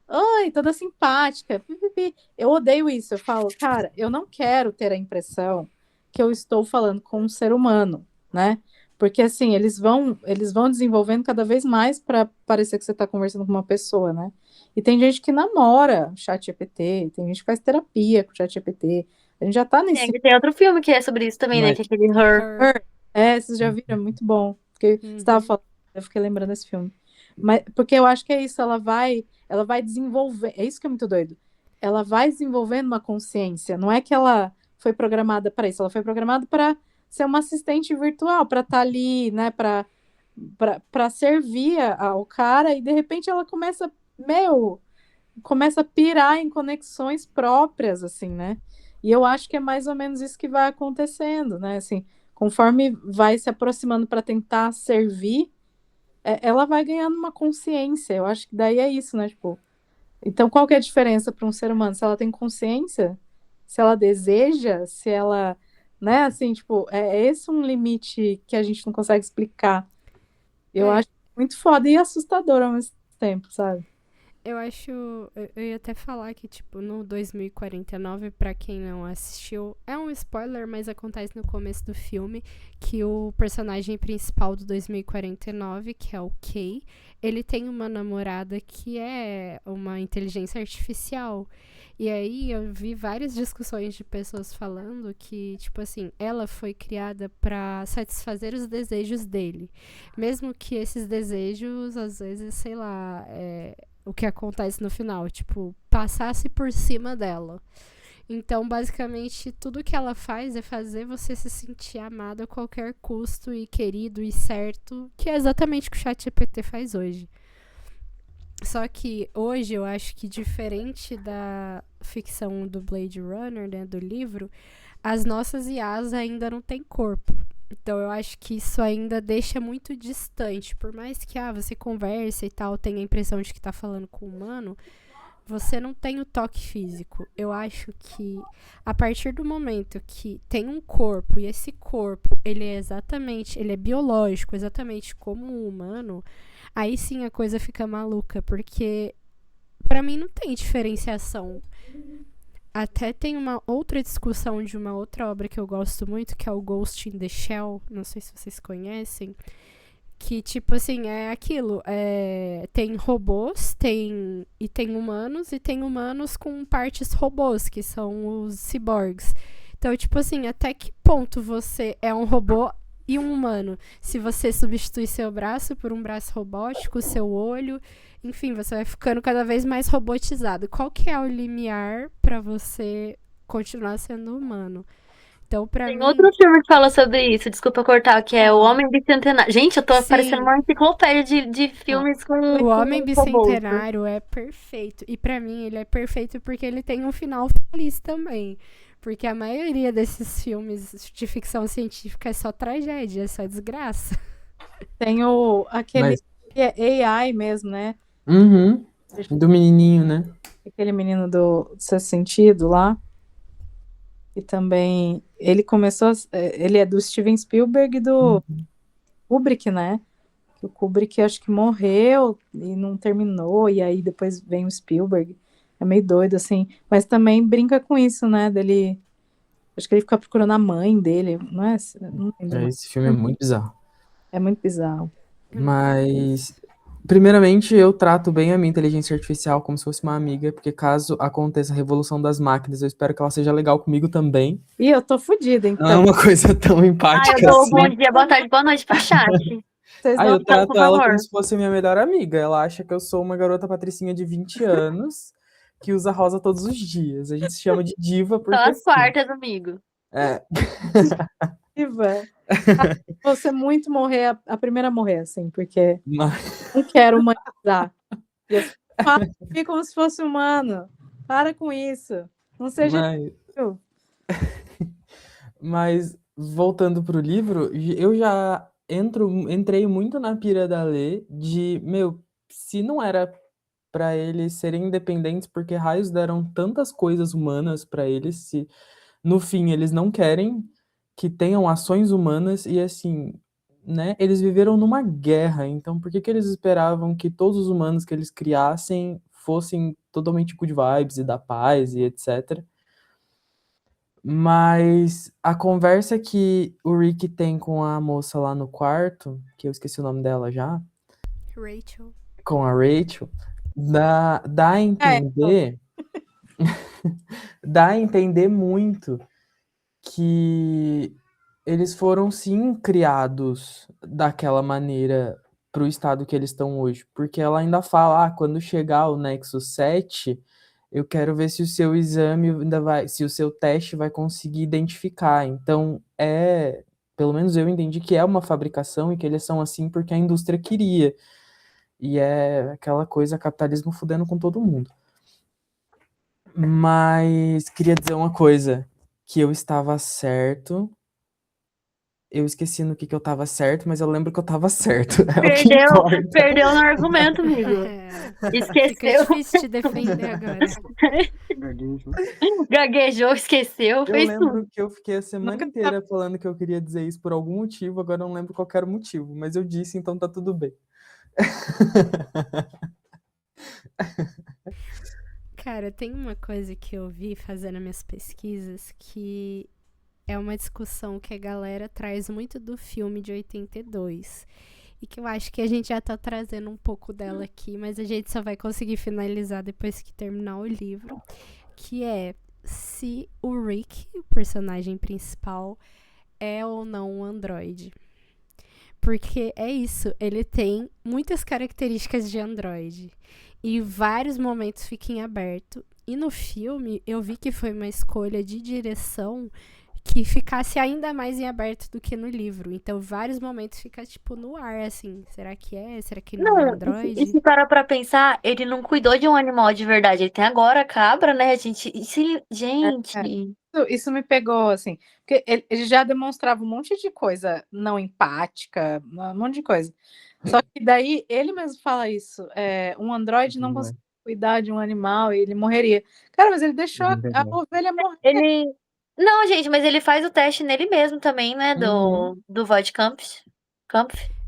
Oi, toda simpática. Pipipi. Eu odeio isso. Eu falo, cara, eu não quero ter a impressão que eu estou falando com um ser humano, né? Porque assim, eles vão desenvolvendo cada vez mais para parecer que você está conversando com uma pessoa, né? E tem gente que namora chat GPT, tem gente que faz terapia com chat GPT. A gente já tá nesse.
Tem outro filme que é sobre isso também, né?
Mas
Que é aquele Her.
Her.
Vocês já viram? É muito bom. Porque você estava
Uhum.
falando, eu fiquei lembrando desse filme. Mas, porque eu acho que é isso, ela vai desenvolver, é isso que é muito doido. Ela vai desenvolvendo uma consciência, não é que ela foi programada para isso, ela foi programada para ser uma assistente virtual, para estar ali, né, para servir ao cara, e de repente ela começa a pirar em conexões próprias, assim, né? E eu acho que é mais ou menos isso que vai acontecendo, né? Assim, conforme vai se aproximando para tentar servir, ela vai ganhando uma consciência. Eu acho que daí é isso, né? Tipo, então qual que é a diferença para um ser humano? Se ela tem consciência, se ela deseja, se ela, né? Assim, tipo, é esse um limite que a gente não consegue explicar. Eu
É,
acho muito foda e assustador ao mesmo tempo, sabe?
eu acho. Eu ia até falar que, tipo, no 2049, pra quem não assistiu, é um spoiler, mas acontece no começo do filme que o personagem principal do 2049, que é o Kay, ele tem uma namorada que é uma inteligência artificial. E aí eu vi várias discussões de pessoas falando que, tipo assim, ela foi criada pra satisfazer os desejos dele. Mesmo que esses desejos, às vezes, sei lá, o que acontece no final, tipo, passasse por cima dela. Então, basicamente, tudo que ela faz é fazer você se sentir amado a qualquer custo e querido e certo, que é exatamente o que o ChatGPT faz hoje. Só que hoje eu acho que diferente da ficção do Blade Runner, né, do livro, as nossas IAs ainda não têm corpo. Então eu acho que isso ainda deixa muito distante. Por mais que você converse e tal, tenha a impressão de que tá falando com um humano, você não tem o toque físico. Eu acho que a partir do momento que tem um corpo e esse corpo, ele é biológico, exatamente como um humano, aí sim a coisa fica maluca, porque pra mim não tem diferenciação. Até tem uma outra discussão de uma outra obra que eu gosto muito, que é o Ghost in the Shell. Não sei se vocês conhecem. Que, tipo assim, é aquilo. Tem robôs, tem humanos, e tem humanos com partes robôs, que são os ciborgues. Então, tipo assim, até que ponto você é um robô e um humano? Se você substitui seu braço por um braço robótico, seu olho, enfim, você vai ficando cada vez mais robotizado. Qual que é o limiar pra você continuar sendo humano? Então, pra
Tem
mim,
outro filme que fala sobre isso, desculpa cortar, que é O
qual?
Homem Bicentenário. Gente, eu tô parecendo
Sim,
uma enciclopédia de
não.
filmes
O Homem
com robôs.
Bicentenário é perfeito. E pra mim ele é perfeito porque ele tem um final feliz também. Porque a maioria desses filmes de ficção científica é só tragédia, é só desgraça.
Tem aquele
Mas,
que é AI mesmo, né?
uhum, do menininho, né?
Aquele menino do Sexto Sentido lá. E também ele começou. Ele é do Steven Spielberg e do
Uhum.
Kubrick, né? Que o Kubrick acho que morreu e não terminou, e aí depois vem o Spielberg. É meio doido, assim. Mas também brinca com isso, né? Dele. Acho que ele fica procurando a mãe dele, não é? Não lembro mais.
Esse filme é muito bizarro.
É muito bizarro.
É muito tenso.
Mas, primeiramente, eu trato bem a minha inteligência artificial como se fosse uma amiga, porque caso aconteça a revolução das máquinas, eu espero que ela seja legal comigo também.
E eu tô fodida,
Não é
então.
uma coisa tão
Ah, eu
empática
dou bom
assim.
dia, boa tarde, boa noite pro chat.
Vocês
Ah,
não.
eu
Fala, por
trato ela como
favor.
se fosse minha melhor amiga. Ela acha que eu sou uma garota patricinha de 20 anos que usa rosa todos os dias. A gente se chama de diva
Só
porque
as
sim.
quartas, amigo.
É,
Viva. Você muito morrer, a primeira a morrer, assim, porque
mas,
não quero humanizar. E eu falo comigo como se fosse humano. Para com isso. Não seja
mas,
eu.
mas voltando pro livro, eu já entrei muito na pira da Lê de, meu, se não era pra eles serem independentes, porque raios deram tantas coisas humanas pra eles, se no fim eles não querem que tenham ações humanas e assim, né, eles viveram numa guerra, então por que que eles esperavam que todos os humanos que eles criassem fossem totalmente good vibes e da paz e etc. Mas a conversa que o Rick tem com a moça lá no quarto, que eu esqueci o nome dela já,
Rachel.
com a Rachel, dá a
É,
entender, dá a entender muito que eles foram sim criados daquela maneira para o estado que eles estão hoje, porque ela ainda fala, quando chegar o Nexus 7, eu quero ver se o seu exame ainda vai, se o seu teste vai conseguir identificar. Então, pelo menos eu entendi que é uma fabricação e que eles são assim porque a indústria queria. E é aquela coisa, capitalismo fudendo com todo mundo. Mas queria dizer uma coisa, que eu estava certo eu esqueci no que eu tava certo, mas eu lembro que eu tava certo. É o que
Perdeu,
importa.
perdeu no argumento, amigo.
Fica
Esqueceu.
difícil te defender agora.
Gaguejou, esqueceu,
Eu
fez tudo.
lembro que eu fiquei a semana
Nunca
inteira falando que eu queria dizer isso por algum motivo, agora eu não lembro qual que era o motivo, mas eu disse, então tá tudo bem.
Cara, tem uma coisa que eu vi fazendo minhas pesquisas que é uma discussão que a galera traz muito do filme de 82. E que eu acho que a gente já tá trazendo um pouco dela aqui, mas a gente só vai conseguir finalizar depois que terminar o livro. Que é se o Rick, o personagem principal, é ou não um androide. Porque é isso, ele tem muitas características de androide. E vários momentos fica em aberto. E no filme, eu vi que foi uma escolha de direção que ficasse ainda mais em aberto do que no livro. Então, vários momentos fica, tipo, no ar, assim. Será que é? Será que não é
Não, e
androide?
se parar pra pensar, ele não cuidou de um animal de verdade. Ele tem agora a cabra, né, gente? Gente.
Isso me pegou, assim, porque ele já demonstrava um monte de coisa não empática, um monte de coisa. Só que daí ele mesmo fala isso, um androide não consegue cuidar de um animal e ele morreria. Cara, mas ele deixou a ovelha morrer.
Ele. Não, gente, mas ele faz o teste nele mesmo também, né?
Uhum.
Do Voight-Kampff.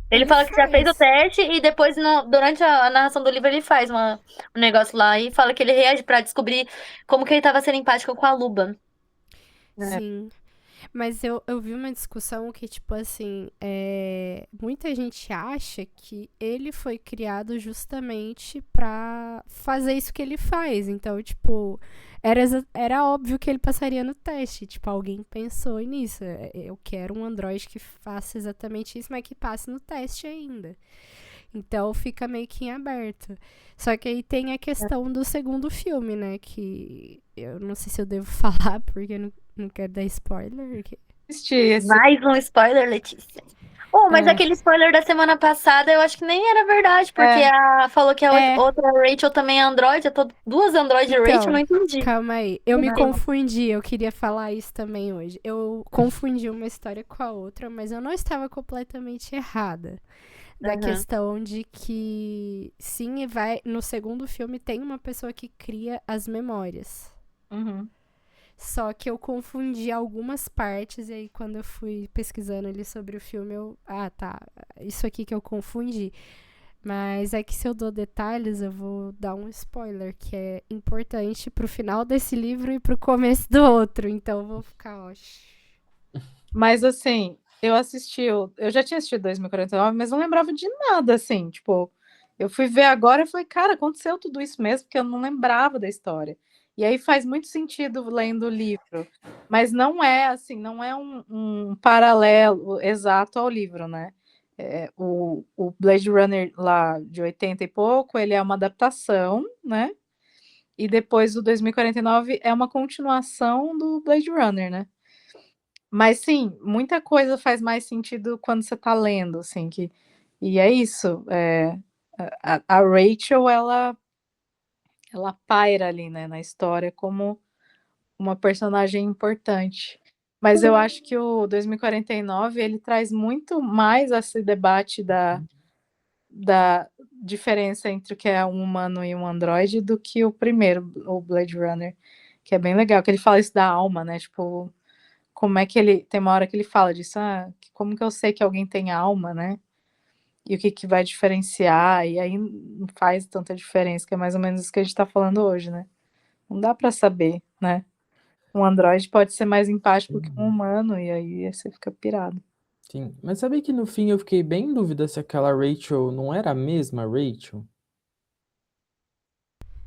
Ele
Ele
fala que já fez o
faz.
teste e depois, durante a narração do livro, ele faz um negócio lá e fala que ele reage pra descobrir como que ele tava sendo empático com a Luba.
Sim. Mas eu vi uma discussão que, tipo assim, muita gente acha que ele foi criado justamente pra fazer isso que ele faz. Então, tipo, era óbvio que ele passaria no teste. Tipo, alguém pensou nisso. Eu quero um androide que faça exatamente isso, mas que passe no teste ainda. Então fica meio que em aberto. Só que aí tem a questão do segundo filme, né? Que eu não sei se eu devo falar, porque eu não quero dar spoiler.
Mais um spoiler, Letícia. Oh, mas aquele spoiler da semana passada eu acho que nem era verdade, porque falou que a outra Rachel também é androide, duas androides
Então,
Rachel, não entendi.
Calma aí, eu me confundi, eu queria falar isso também hoje. Eu confundi uma história com a outra, mas eu não estava completamente errada. Da questão de que, sim, no segundo filme tem uma pessoa que cria as memórias.
Uhum.
Só que eu confundi algumas partes, e aí quando eu fui pesquisando ali sobre o filme, tá, isso aqui que eu confundi. Mas é que se eu dou detalhes, eu vou dar um spoiler, que é importante pro final desse livro e pro começo do outro. Então eu vou ficar,
Mas assim, eu já tinha assistido 2049, mas não lembrava de nada, assim, tipo, eu fui ver agora e falei, cara, aconteceu tudo isso mesmo, porque eu não lembrava da história. E aí faz muito sentido lendo o livro, mas não é assim, não é um paralelo exato ao livro, né? O Blade Runner lá de 80 e pouco, ele é uma adaptação, né? E depois o 2049 é uma continuação do Blade Runner, né? Mas sim, muita coisa faz mais sentido quando você tá lendo, assim, e é isso. A Rachel, ela paira ali, né, na história como uma personagem importante. Mas eu acho que o 2049 ele traz muito mais esse debate da diferença entre o que é um humano e um androide do que o primeiro, o Blade Runner, que é bem legal, que ele fala isso da alma, né? Tipo, como é que ele. Tem uma hora que ele fala disso, como que eu sei que alguém tem alma, né? E o que vai diferenciar, e aí não faz tanta diferença, que é mais ou menos isso que a gente tá falando hoje, né? Não dá para saber, né? Um androide pode ser mais empático que um humano, e aí você fica pirado.
Sim, mas sabe que no fim eu fiquei bem em dúvida se aquela Rachel não era a mesma Rachel?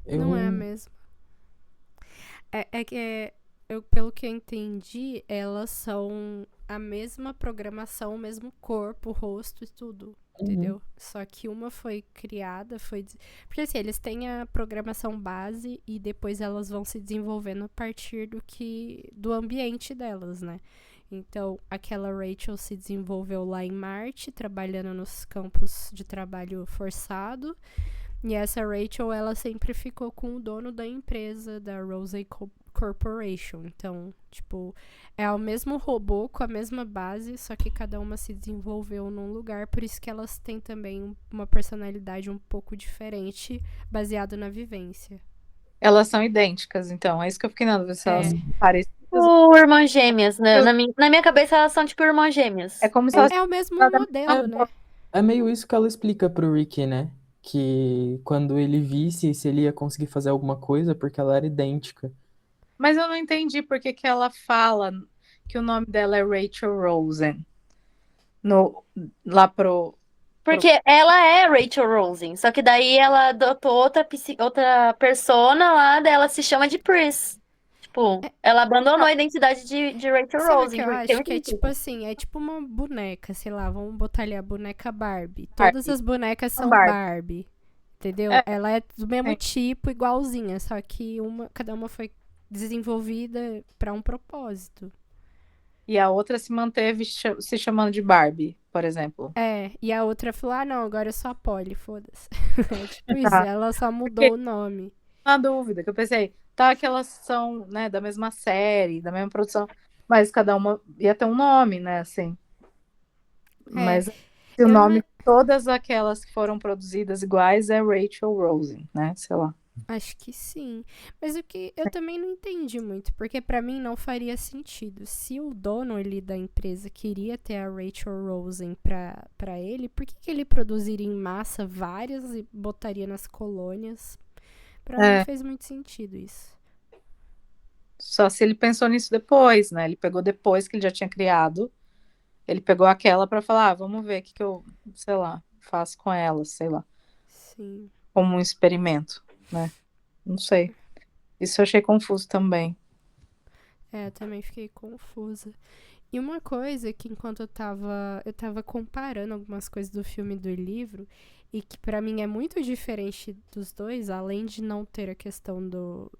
não é a mesma. Pelo que eu entendi, elas são a mesma programação, o mesmo corpo, rosto e tudo, entendeu? Só que uma foi criada, porque assim, eles têm a programação base e depois elas vão se desenvolvendo a partir do ambiente delas, né? Então, aquela Rachel se desenvolveu lá em Marte, trabalhando nos campos de trabalho forçado. E essa Rachel, ela sempre ficou com o dono da empresa, da Rosey Corporation. Então, tipo, é o mesmo robô com a mesma base, só que cada uma se desenvolveu num lugar, por isso que elas têm também uma personalidade um pouco diferente, baseado na vivência.
Elas são idênticas, então. É isso que eu fiquei na dúvida, se elas
É.
são parecidas.
Ou irmãs gêmeas, né? Na minha cabeça elas são tipo irmãs gêmeas.
É como se elas
É o mesmo
Nada-
modelo, né?
É meio isso que ela explica pro Rick, né? Que quando ele visse se ele ia conseguir fazer alguma coisa, porque ela era idêntica.
Mas eu não entendi por que que ela fala que o nome dela é Rachel Rosen. No, lá pro.
Porque ela é Rachel Rosen, só que daí ela adotou outra persona lá, daí ela se chama de Pris. Tipo, ela abandonou a identidade de Rachel
Sabe o
Rosen.
que eu
Porque
acho?
eu
Que é
entendi.
tipo assim, é tipo uma boneca, sei lá, vamos botar ali a boneca Barbie. Todas as bonecas são Barbie. Entendeu?
É,
Ela é do mesmo
sim.
tipo, igualzinha, só que cada uma foi desenvolvida pra um propósito.
E a outra se manteve se chamando de Barbie, por exemplo.
É, e a outra falou: ah, não, agora eu sou a Polly, foda-se. É tipo isso,
Tá.
ela só mudou
Porque
o nome.
uma dúvida que eu pensei, tá, que elas são, né, da mesma série, da mesma produção, mas cada uma ia ter um nome, né, assim.
É,
Mas se o
eu
nome
ima-
de todas aquelas que foram produzidas iguais é Rachel Rosen, né? Sei lá.
acho que sim. Mas o que eu também não entendi muito, porque pra mim não faria sentido. Se o dono ali da empresa queria ter a Rachel Rosen pra ele, por que ele produziria em massa várias e botaria nas colônias? Pra mim não fez muito sentido isso.
Só se ele pensou nisso depois, né? Ele pegou depois que ele já tinha criado. Ele pegou aquela pra falar, vamos ver o que eu, sei lá, faço com ela, sei lá,
Sim.
como um experimento, né? Não sei. Isso eu achei confuso também.
Eu também fiquei confusa. E uma coisa que enquanto eu tava comparando algumas coisas do filme e do livro, e que pra mim é muito diferente dos dois, além de não ter a questão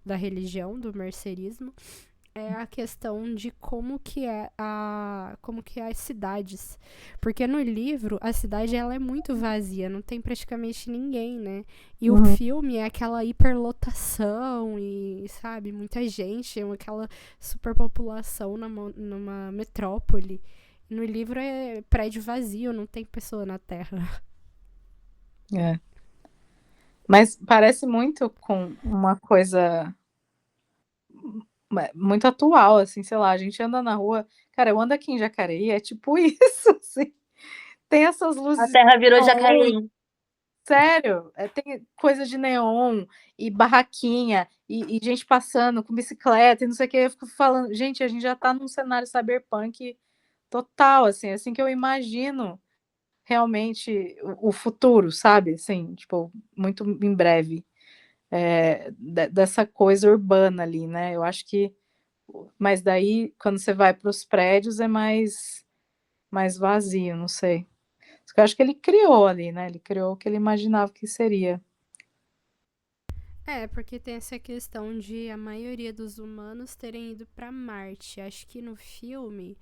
da religião, do mercerismo, é a questão de como que é as cidades. Porque no livro a cidade ela é muito vazia, não tem praticamente ninguém, né? E o filme é aquela hiperlotação e, sabe, muita gente, aquela superpopulação numa metrópole. No livro é prédio vazio, não tem pessoa na Terra.
É. Mas parece muito com uma coisa muito atual, assim, sei lá, a gente anda na rua, cara, eu ando aqui em Jacareí, é tipo isso, assim, tem essas
A
luzes
terra virou
neon,
Jacareí.
sério, tem coisa de neon e barraquinha e gente passando com bicicleta e não sei o que, eu fico falando, gente, a gente já tá num cenário cyberpunk total, assim que eu imagino realmente o futuro, sabe, assim, tipo, muito em breve, dessa coisa urbana ali, né, eu acho que mas daí, quando você vai para os prédios, é mais vazio, não sei. Eu acho que ele criou ali, né? Ele criou o que ele imaginava que seria.
É, porque tem essa questão de a maioria dos humanos terem ido pra Marte. Acho que no filme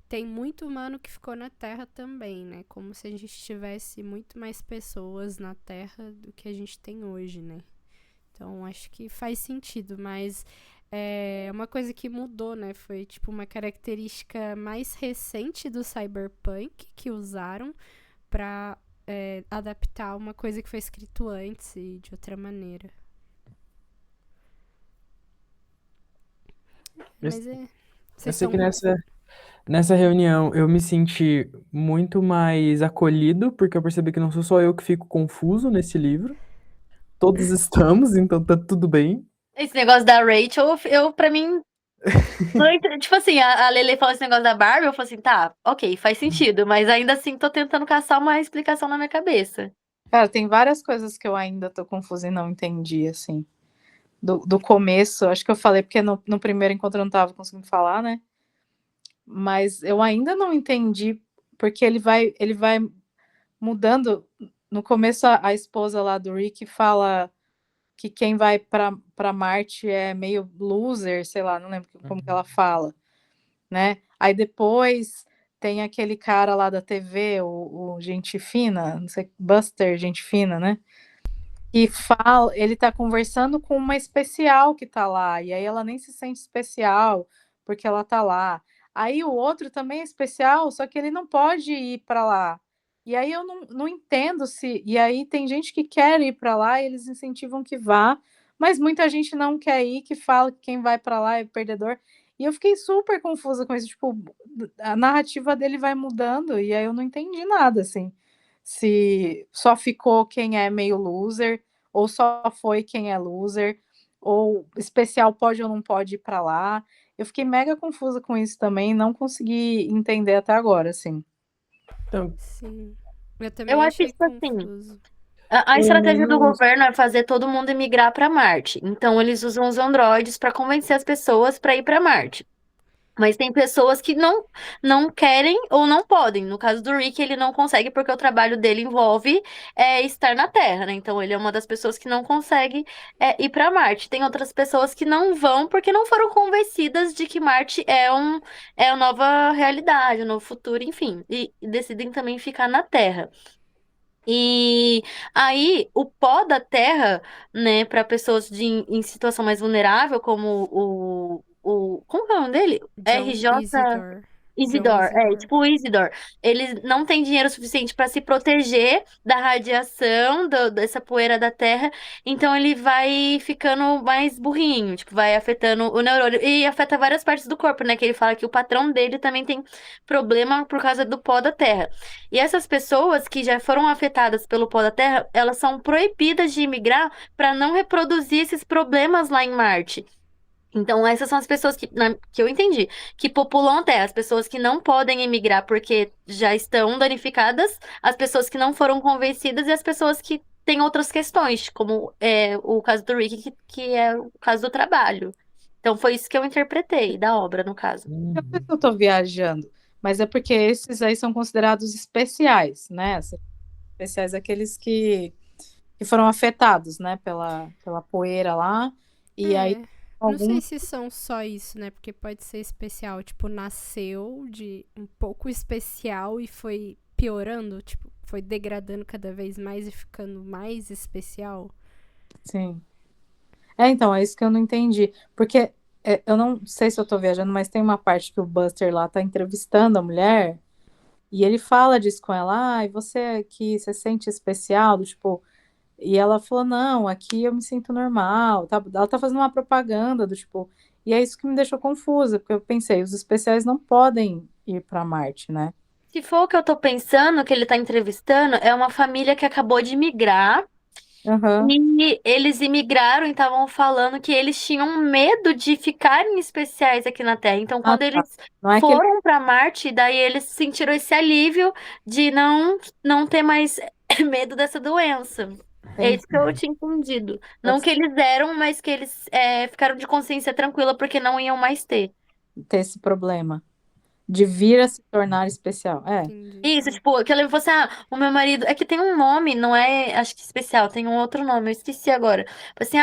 tem muito humano que ficou na Terra também, né? Como se a gente tivesse muito mais pessoas na Terra do que a gente tem hoje, né? Então acho que faz sentido, mas é uma coisa que mudou, né? Foi tipo uma característica mais recente do cyberpunk que usaram pra adaptar uma coisa que foi escrito antes e de outra maneira. Mas
Eu
vocês
sei
estão
que nessa reunião eu me senti muito mais acolhido, porque eu percebi que não sou só eu que fico confuso nesse livro. Todos estamos, então tá tudo bem.
Esse negócio da Rachel, pra mim. Tipo assim, a Lele falou esse negócio da Barbie, eu falei assim, tá, ok, faz sentido, mas ainda assim tô tentando caçar uma explicação na minha cabeça.
Cara, tem várias coisas que eu ainda tô confusa e não entendi, assim. Do começo, acho que eu falei porque no primeiro encontro eu não tava conseguindo falar, né? Mas eu ainda não entendi porque ele vai mudando. No começo, a esposa lá do Rick fala que quem vai para Marte é meio loser, sei lá, não lembro como que ela fala, né? Aí depois tem aquele cara lá da TV, o Gente Fina, não sei, Buster Gente Fina, né? que fala, ele tá conversando com uma especial que tá lá, e aí ela nem se sente especial porque ela tá lá. Aí o outro também é especial, só que ele não pode ir para lá. E aí eu não entendo se. E aí tem gente que quer ir para lá e eles incentivam que vá, mas muita gente não quer ir, que fala que quem vai para lá é perdedor. E eu fiquei super confusa com isso. Tipo, a narrativa dele vai mudando, e aí eu não entendi nada, assim. Se só ficou quem é meio loser, ou só foi quem é loser, ou especial pode ou não pode ir para lá. Eu fiquei mega confusa com isso também, não consegui entender até agora, assim.
Então,
Sim. Eu
Eu
também
acho que,
achei
tipo assim,
confuso.
a estratégia do
menos.
governo é fazer todo mundo migrar para Marte. Então, eles usam os androides para convencer as pessoas para ir para Marte. Mas tem pessoas que não querem ou não podem. No caso do Rick, ele não consegue porque o trabalho dele envolve estar na Terra, né? Então ele é uma das pessoas que não consegue ir para Marte. Tem outras pessoas que não vão porque não foram convencidas de que Marte é uma nova realidade, um novo futuro, enfim. E decidem também ficar na Terra. E aí, o pó da terra, né, para pessoas em situação mais vulnerável, como como que é o nome dele?
John
RJ
Isidore. John
Isidore,
Isidore.
tipo o Isidore. Eles não têm dinheiro suficiente para se proteger da radiação dessa poeira da Terra, então ele vai ficando mais burrinho, tipo, vai afetando o neurônio e afeta várias partes do corpo, né? Que ele fala que o patrão dele também tem problema por causa do pó da Terra. E essas pessoas que já foram afetadas pelo pó da Terra, elas são proibidas de imigrar para não reproduzir esses problemas lá em Marte. Então, essas são as pessoas que eu entendi, que populam a Terra, as pessoas que não podem emigrar porque já estão danificadas, as pessoas que não foram convencidas e as pessoas que têm outras questões, como o caso do Rick, que é o caso do trabalho. Então, foi isso que eu interpretei da obra, no caso.
Eu não sei se eu tô viajando, mas é porque esses aí são considerados especiais, né? Assim, especiais aqueles que foram afetados, né, pela poeira lá, e aí
É. Não
algum.
sei se são só isso, né? Porque pode ser especial. Tipo, nasceu de um pouco especial e foi piorando. Tipo, foi degradando cada vez mais e ficando mais especial.
Sim. Então, é isso que eu não entendi. Porque eu não sei se eu tô viajando, mas tem uma parte que o Buster lá tá entrevistando a mulher e ele fala disso com ela, e você aqui, você sente especial, do tipo, e ela falou, não, aqui eu me sinto normal, tá? Ela tá fazendo uma propaganda do tipo, e é isso que me deixou confusa, porque eu pensei, os especiais não podem ir para Marte, né?
Se for o que eu tô pensando, que ele tá entrevistando, é uma família que acabou de migrar.
Aham.
E eles imigraram e estavam falando que eles tinham medo de ficarem especiais aqui na Terra. Então,
Ah,
quando
tá.
eles
Não é que ele
foram para Marte, daí eles sentiram esse alívio de não ter mais medo dessa doença. É
tem,
isso que eu tinha entendido. Não
pode
que eles eram, mas que eles ficaram de consciência tranquila porque não iam mais ter.
ter esse problema de vir a se tornar especial. É.
Entendi.
Isso, tipo, que eu lembro, você, o meu marido, é que tem um nome, não é, acho que especial, tem um outro nome, eu esqueci agora. Tipo assim,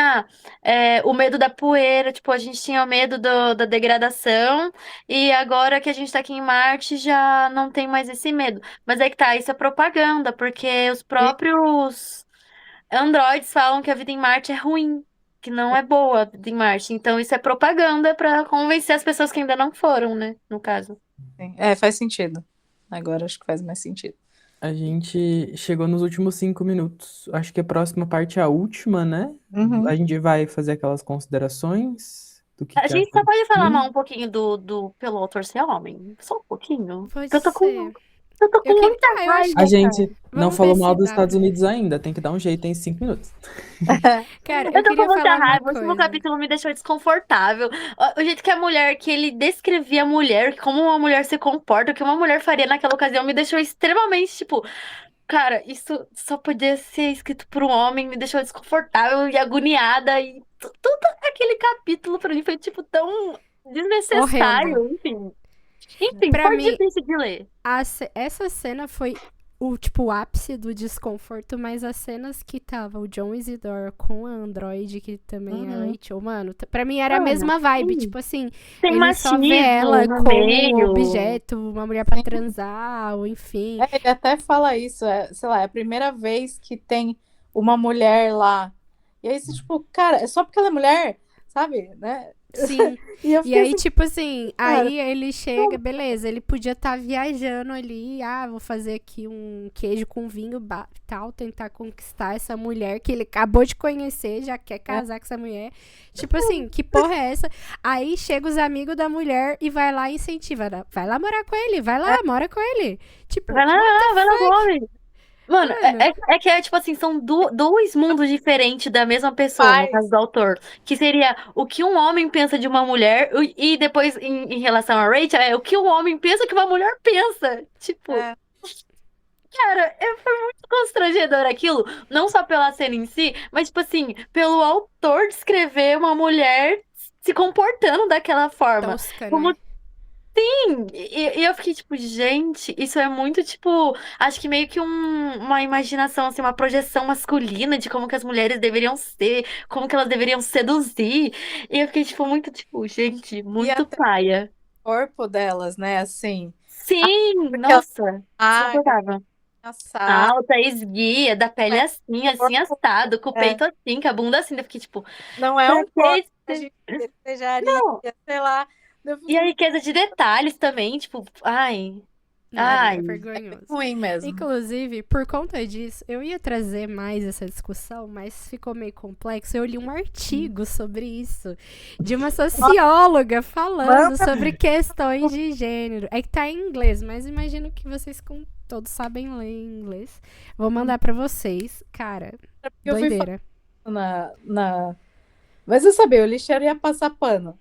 o medo da poeira, tipo, a gente tinha medo da degradação, e agora que a gente tá aqui em Marte, já não tem mais esse medo. Mas é que tá, isso é propaganda, porque os
E
próprios androides falam que a vida em Marte é ruim, que não é boa a vida em Marte. Então isso é propaganda pra convencer as pessoas que ainda não foram, né, no caso.
faz sentido. Agora acho que faz mais sentido.
A gente chegou nos últimos 5 minutos. Acho que a próxima parte é a última, né?
Uhum.
A gente vai fazer aquelas considerações do
A
que
gente
achou
só
do
pode falar mal
filme.
um pouquinho do piloto ser homem. Só um pouquinho.
Pode
Porque
ser.
eu tô
Eu
com
queria.
muita
Eu acho
A
raiva,
que.
cara.
gente não
Vamos ver
falou mal
se
dos
dá
Estados
pra.
Unidos ainda, tem que dar um jeito em 5 minutos.
Cara,
Eu
eu
tô com
queria
muita
falar uma
raiva. O último
coisa.
capítulo me deixou desconfortável. O jeito que a mulher, que ele descrevia a mulher, como uma mulher se comporta, o que uma mulher faria naquela ocasião, me deixou extremamente, tipo, cara, isso só podia ser escrito por um homem, me deixou desconfortável e agoniada. E tudo aquele capítulo pra mim foi, tipo, tão
Horrendo.
desnecessário, enfim. Enfim,
Pra
foi
mim,
difícil de ler.
essa cena foi o, tipo, o ápice do desconforto, mas as cenas que tava o John Isidore com a Android, que também é a
Uhum.
Rachel, mano, pra mim era a
Ana,
mesma vibe.
sim.
Tipo assim,
Tem
ele só vê
machismo
ela
no
como um
meio.
objeto, uma mulher pra
Sim.
transar, ou enfim.
Ele até fala isso, sei lá, é a primeira vez que tem uma mulher lá. E aí, você, tipo, cara, é só porque ela é mulher, sabe? Né?
Sim.
E eu
E
fiquei
aí,
assim,
tipo assim,
cara,
aí ele chega, beleza, ele podia estar viajando ali, vou fazer aqui um queijo com vinho tal, tentar conquistar essa mulher que ele acabou de conhecer, já quer casar com essa mulher. Tipo assim, que porra é essa? Aí chega os amigos da mulher e vai lá e incentiva, vai lá morar com ele, vai lá, mora com ele. Tipo,
Vai lá, homem. Mano,
Mano.
é que é tipo assim, são dois mundos diferentes da mesma pessoa, no
Faz.
caso do autor. Que seria o que um homem pensa de uma mulher, e depois, em relação a Rachel, é o que um homem pensa que uma mulher pensa. Tipo,
É.
cara, foi muito constrangedor aquilo. Não só pela cena em si, mas, tipo assim, pelo autor descrever uma mulher se comportando daquela forma.
Tosca,
Como
né?
e eu fiquei tipo, gente, isso é muito tipo, acho que meio que uma imaginação, assim, uma projeção masculina de como que as mulheres deveriam ser, como que elas deveriam seduzir. E eu fiquei tipo, muito tipo, gente, muito
até
paia.
o corpo delas, né? Assim,
Sim,
porque ela
nossa,
magra,
desconfortável.
assada,
Alta, esguia, da pele assim,
o
assim,
corpo
assado, com o
é,
peito assim, com a bunda assim. Eu fiquei tipo,
não é
pra
um corpo
que
que a
esse-
gente desejaria,
Não.
sei lá. Eu
E a
fiquei,
riqueza de detalhes também, tipo, ai,
Não,
ai.
é
é bem
vergonhoso.
ruim mesmo.
Inclusive, por conta disso, eu ia trazer mais essa discussão, mas ficou meio complexo. Eu li um artigo sobre isso, de uma socióloga falando sobre questões de gênero. É que tá em inglês, mas imagino que vocês todos sabem ler inglês. Vou mandar pra vocês. Cara,
Eu fui
doideira.
Mas eu sabia, o lixeiro ia passar pano,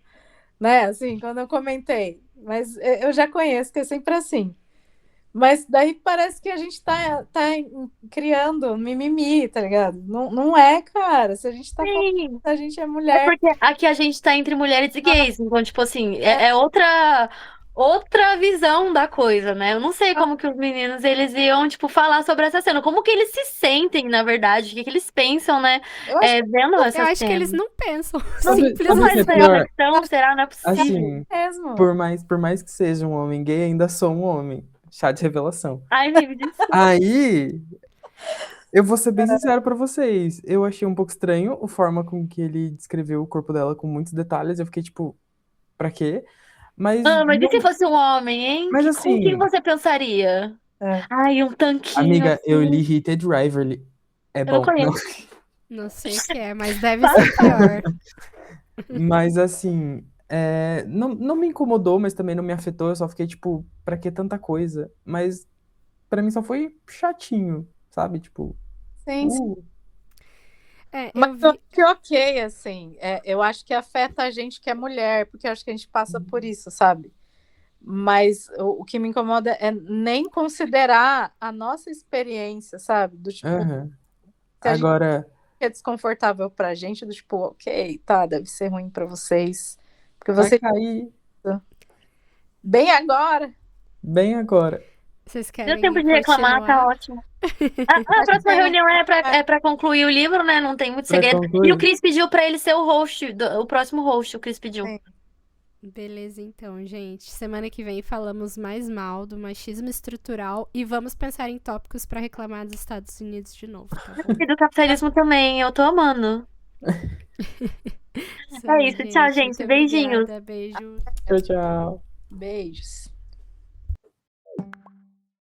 né? Assim, quando eu comentei. Mas eu já conheço que é sempre assim. Mas daí parece que a gente tá criando mimimi, tá ligado? Não é, cara. Se a gente tá falando
Sim.
que a gente é
É
mulher.
porque aqui a gente tá entre mulheres e gays, então, tipo assim, é outra visão da coisa, né? Eu não sei como que os meninos, eles iam, tipo, falar sobre essa cena. Como que eles se sentem, na verdade, o que que eles pensam, né?
Eu acho
Vendo
Eu
essa
acho que eles
cena.
não pensam.
Não,
Sabe
não
o que
faz
é
essa
pior?
reflexão, será? Não é possível.
Assim,
mesmo.
por mais que seja um homem gay, ainda sou um homem. Chá de revelação.
Ai, me desculpa.
Aí, eu vou ser bem sincero pra vocês. Eu achei um pouco estranho a forma com que ele descreveu o corpo dela com muitos detalhes. Eu fiquei tipo, pra quê? Mas,
Mas e se
não,
fosse um homem, hein?
mas
Com quem
assim,
você pensaria?
É.
Ai, um tanquinho
amiga, eu li
assim.
Heated Rivalry. É
Eu não
bom. Não.
conheço.
Não sei o que é, mas deve ser pior.
Mas assim, não me incomodou, mas também não me afetou. Eu só fiquei tipo, pra que tanta coisa? Mas pra mim só foi chatinho, sabe? Tipo,
Sim, sim.
Eu
Mas eu
vi.
acho que ok, assim. Eu acho que afeta a gente que é mulher, porque eu acho que a gente passa por isso, sabe? Mas o que me incomoda é nem considerar a nossa experiência, sabe? Do tipo,
aham.
se a gente
Agora,
é desconfortável pra gente, do tipo, ok, tá, deve ser ruim pra vocês. Porque
vai
você
cair
bem agora.
bem agora.
Vocês
Deu tempo
querem
de reclamar, tá
continuar?
ótimo. A próxima reunião é pra concluir o livro, né? Não tem muito
Pra
segredo. E o
concluir,
Chris pediu pra ele ser o host, o próximo host, o Chris pediu.
Sim.
Beleza, então, gente. Semana que vem falamos mais mal do machismo estrutural e vamos pensar em tópicos pra reclamar dos Estados Unidos de novo, tá bom?
E do capitalismo também, eu tô amando.
Isso aí,
isso, tchau, gente.
Muito
Beijinhos.
obrigada. Beijo.
tchau, tchau.
Beijos.